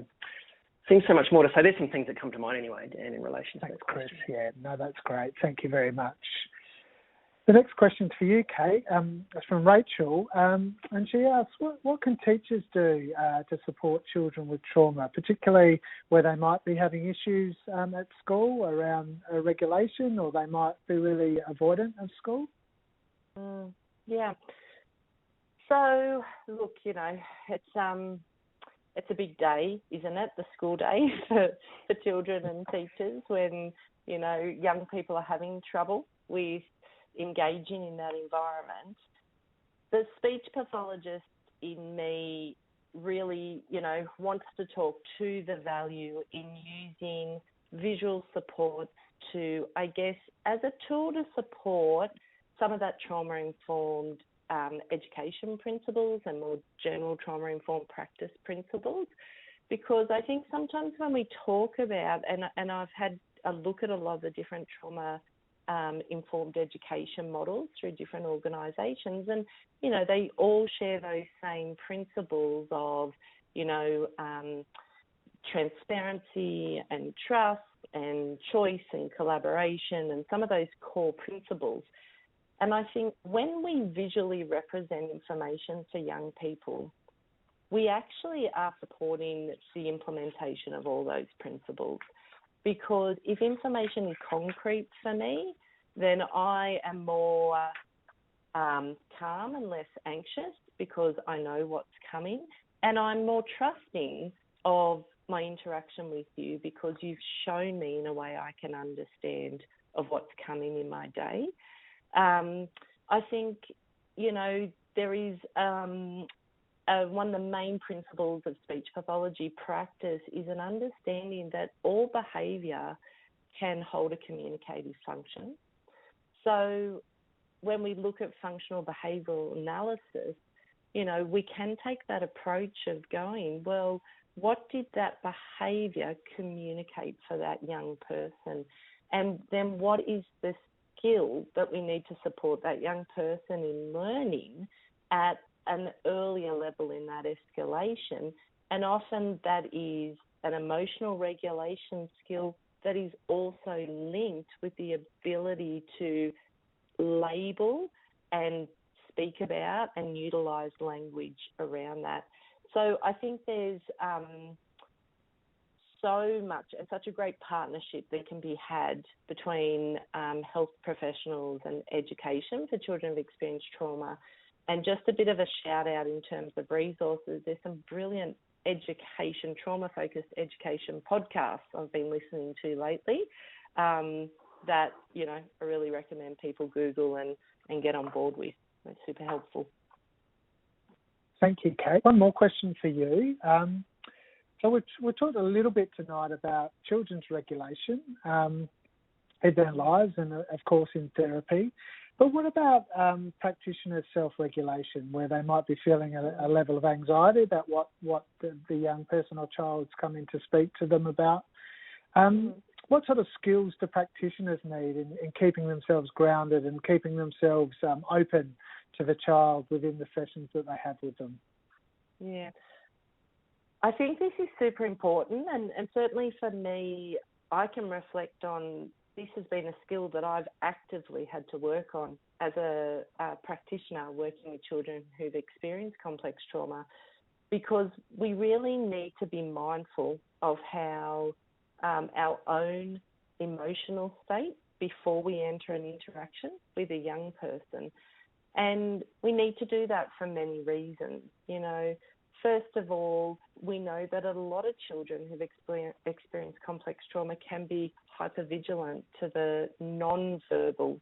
seems so much more to say. There's some things that come to mind anyway, Dan, in relation to that question. Thanks, Chris. Yeah, no, that's great. Thank you very much. The next question's for you, Kate. It's from Rachel, and she asks, what can teachers do to support children with trauma, particularly where they might be having issues at school around regulation, or they might be really avoidant of school? Yeah. So, look, it's a big day, isn't it? The school day for children and teachers when, young people are having trouble with engaging in that environment. The speech pathologist in me really, wants to talk to the value in using visual supports to, I guess, as a tool to support some of that trauma-informed education principles and more general trauma-informed practice principles. because I think sometimes when we talk about, and I've had a look at a lot of the different trauma informed education models through different organisations, and they all share those same principles of transparency and trust and choice and collaboration and some of those core principles. And I think when we visually represent information for young people, we actually are supporting the implementation of all those principles. Because if information is concrete for me, then I am more calm and less anxious because I know what's coming, and I'm more trusting of my interaction with you because you've shown me in a way I can understand of what's coming in my day. I think, there is one of the main principles of speech pathology practice is an understanding that all behaviour can hold a communicative function. So when we look at functional behavioural analysis, we can take that approach of going, well, what did that behaviour communicate for that young person? And then what is the skill that we need to support that young person in learning at an earlier level in that escalation? And often that is an emotional regulation skill that is also linked with the ability to label and speak about and utilise language around that. So I think there's so much and such a great partnership that can be had between health professionals and education for children who've experienced trauma. And just a bit of a shout out in terms of resources, there's some brilliant education, trauma-focused education podcasts I've been listening to lately that, I really recommend people Google and get on board with. It's super helpful. Thank you, Kate. One more question for you. So we talked a little bit tonight about children's regulation in their lives and, of course, in therapy. But what about practitioners' self-regulation, where they might be feeling a level of anxiety about what the young person or child's coming to speak to them about? What sort of skills do practitioners need in keeping themselves grounded and keeping themselves open to the child within the sessions that they have with them? Yeah. I think this is super important, and certainly for me, I can reflect on this has been a skill that I've actively had to work on as a practitioner working with children who've experienced complex trauma, because we really need to be mindful of how our own emotional state before we enter an interaction with a young person. And we need to do that for many reasons. First of all, we know that a lot of children who've experienced complex trauma can be hypervigilant to the non-verbal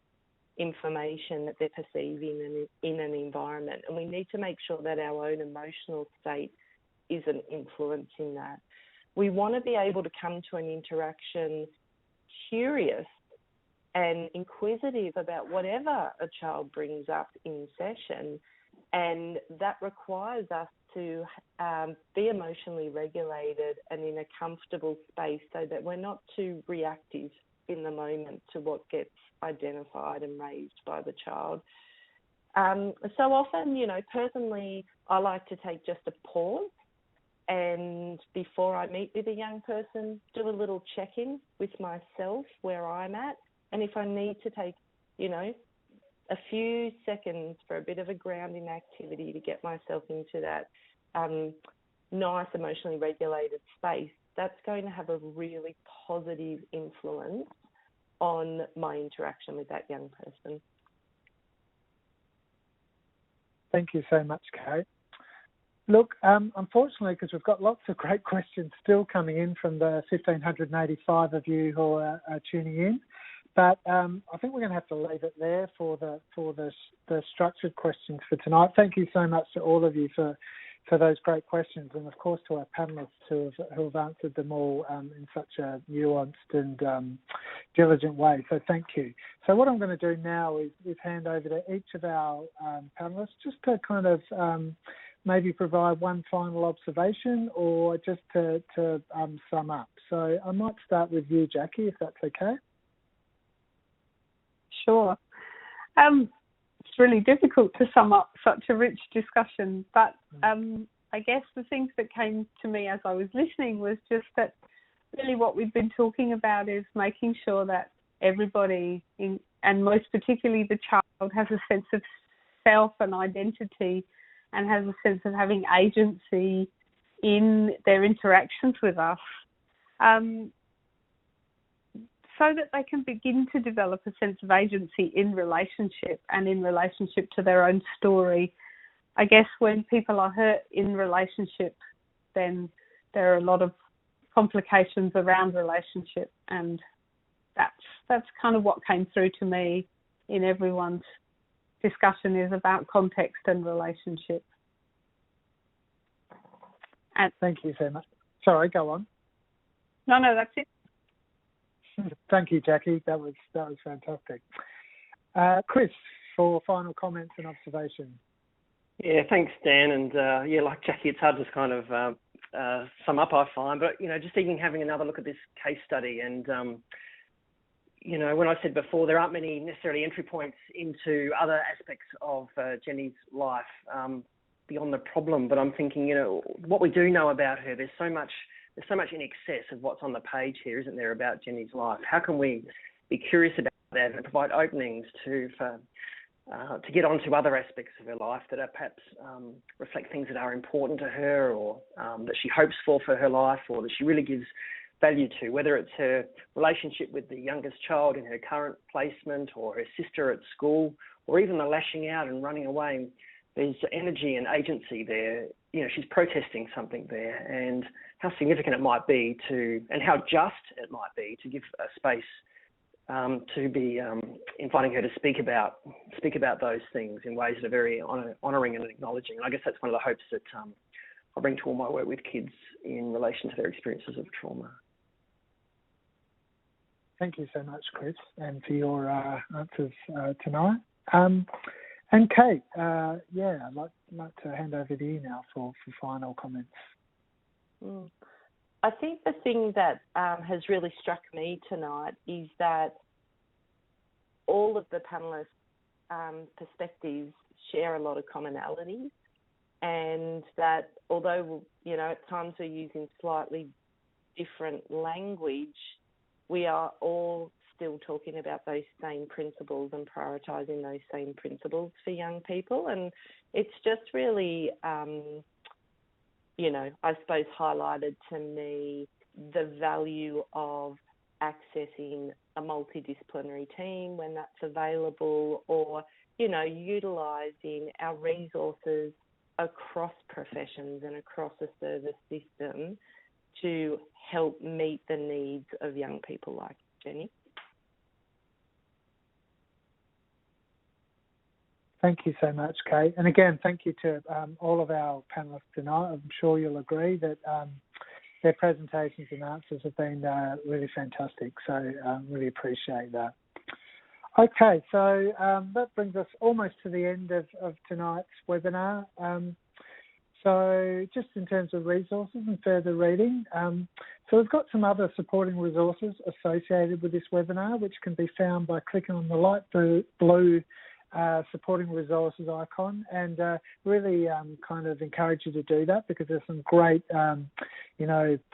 information that they're perceiving in an environment. And we need to make sure that our own emotional state isn't influencing that. We want to be able to come to an interaction curious and inquisitive about whatever a child brings up in session, and that requires us to be emotionally regulated and in a comfortable space so that we're not too reactive in the moment to what gets identified and raised by the child. So often, personally, I like to take just a pause, and before I meet with a young person, do a little check-in with myself where I'm at. And if I need to take, a few seconds for a bit of a grounding activity to get myself into that nice emotionally regulated space, that's going to have a really positive influence on my interaction with that young person. Thank you so much, Kate. Look, unfortunately, because we've got lots of great questions still coming in from the 1,585 of you who are tuning in, but I think we're going to have to leave it there for the structured questions for tonight. Thank you so much to all of you for those great questions, and of course to our panellists who have answered them all in such a nuanced and diligent way. So thank you. So what I'm going to do now is hand over to each of our panellists just to kind of maybe provide one final observation or just to sum up. So I might start with you, Jackie, if that's okay. Sure. It's really difficult to sum up such a rich discussion, but I guess the things that came to me as I was listening was just that really what we've been talking about is making sure that everybody, and most particularly the child, has a sense of self and identity and has a sense of having agency in their interactions with us, so that they can begin to develop a sense of agency in relationship and in relationship to their own story. I guess when people are hurt in relationship, then there are a lot of complications around relationship, and that's kind of what came through to me in everyone's discussion, is about context and relationship. And thank you so much. Sorry, go on. No, that's it. Thank you, Jackie. That was fantastic. Chris, for final comments and observations. Yeah, thanks, Dan. And like Jackie, it's hard to kind of sum up, I find. But just even having another look at this case study, and when I said before, there aren't many necessarily entry points into other aspects of Jenny's life beyond the problem. But I'm thinking, what we do know about her, there's so much in excess of what's on the page here, isn't there, about Jenny's life? How can we be curious about that and provide openings to get onto other aspects of her life that are perhaps reflect things that are important to her, or that she hopes for her life, or that she really gives value to, whether it's her relationship with the youngest child in her current placement, or her sister at school, or even the lashing out and running away. There's energy and agency there. She's protesting something there, and how significant it might be and how just it might be to give a space to be inviting her to speak about those things in ways that are very honouring and acknowledging. And I guess that's one of the hopes that I bring to all my work with kids in relation to their experiences of trauma. Thank you so much, Chris, and for your answers tonight. And Kate, I'd like to hand over to you now for final comments. I think the thing that has really struck me tonight is that all of the panellists' perspectives share a lot of commonalities, and that although, at times we're using slightly different language, we are all still talking about those same principles and prioritising those same principles for young people. And it's just really, I suppose highlighted to me the value of accessing a multidisciplinary team when that's available, or, utilising our resources across professions and across a service system to help meet the needs of young people like Jenny. Thank you so much, Kate. And again, thank you to all of our panellists tonight. I'm sure you'll agree that their presentations and answers have been really fantastic. So really appreciate that. Okay, so that brings us almost to the end of tonight's webinar. So just in terms of resources and further reading, so we've got some other supporting resources associated with this webinar, which can be found by clicking on the light blue supporting resources icon, and really kind of encourage you to do that, because there's some great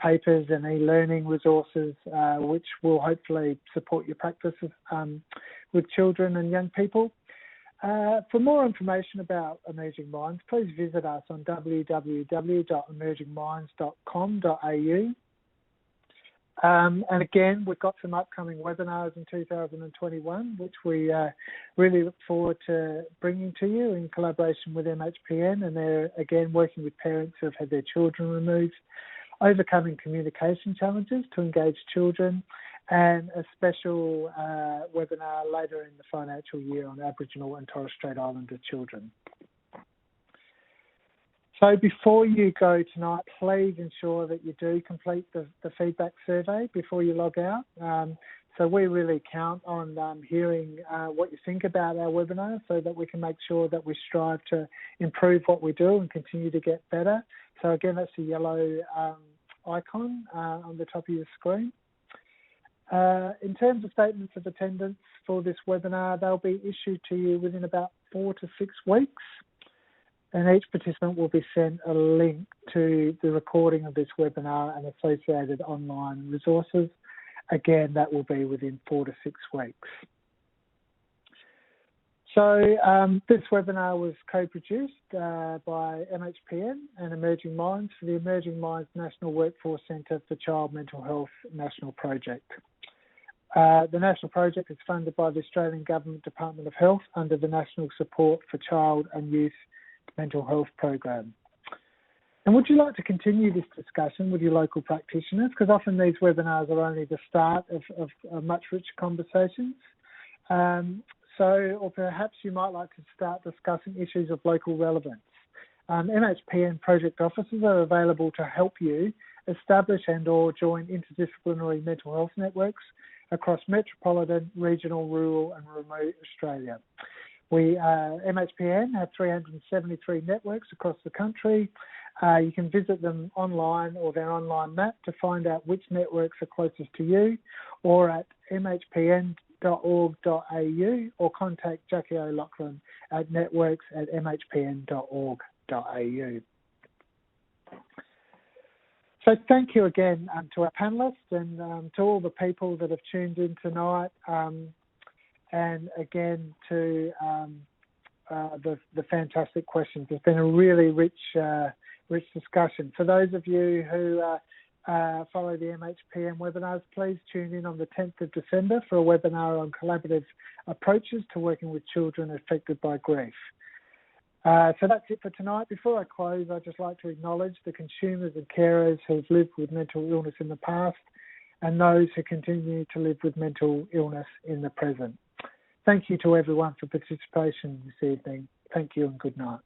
papers and e-learning resources which will hopefully support your practice with children and young people. For more information about Emerging Minds, please visit us on www.emergingminds.com.au. And again, we've got some upcoming webinars in 2021, which we really look forward to bringing to you in collaboration with MHPN. And they're, again, working with parents who have had their children removed, overcoming communication challenges to engage children, and a special webinar later in the financial year on Aboriginal and Torres Strait Islander children. So before you go tonight, please ensure that you do complete the feedback survey before you log out. So we really count on hearing what you think about our webinar so that we can make sure that we strive to improve what we do and continue to get better. So again, that's the yellow icon on the top of your screen. In terms of statements of attendance for this webinar, they'll be issued to you within about 4 to 6 weeks. And each participant will be sent a link to the recording of this webinar and associated online resources. Again, that will be within 4 to 6 weeks. So this webinar was co-produced by MHPN and Emerging Minds for the Emerging Minds National Workforce Centre for Child Mental Health National Project. The National Project is funded by the Australian Government Department of Health under the National Support for Child and Youth Mental Health Program. And would you like to continue this discussion with your local practitioners? Because often these webinars are only the start of much richer conversations. Or perhaps you might like to start discussing issues of local relevance. MHPN project officers are available to help you establish and or join interdisciplinary mental health networks across metropolitan, regional, rural and remote Australia. MHPN have 373 networks across the country. You can visit them online or their online map to find out which networks are closest to you, or at mhpn.org.au, or contact Jackie O'Loughlin at networks@mhpn.org.au. So thank you again to our panellists and to all the people that have tuned in tonight, and again to the fantastic questions. It's been a really rich discussion. For those of you who follow the MHPN webinars, please tune in on the 10th of December for a webinar on collaborative approaches to working with children affected by grief. So that's it for tonight. Before I close, I'd just like to acknowledge the consumers and carers who've lived with mental illness in the past and those who continue to live with mental illness in the present. Thank you to everyone for participation this evening. Thank you and good night.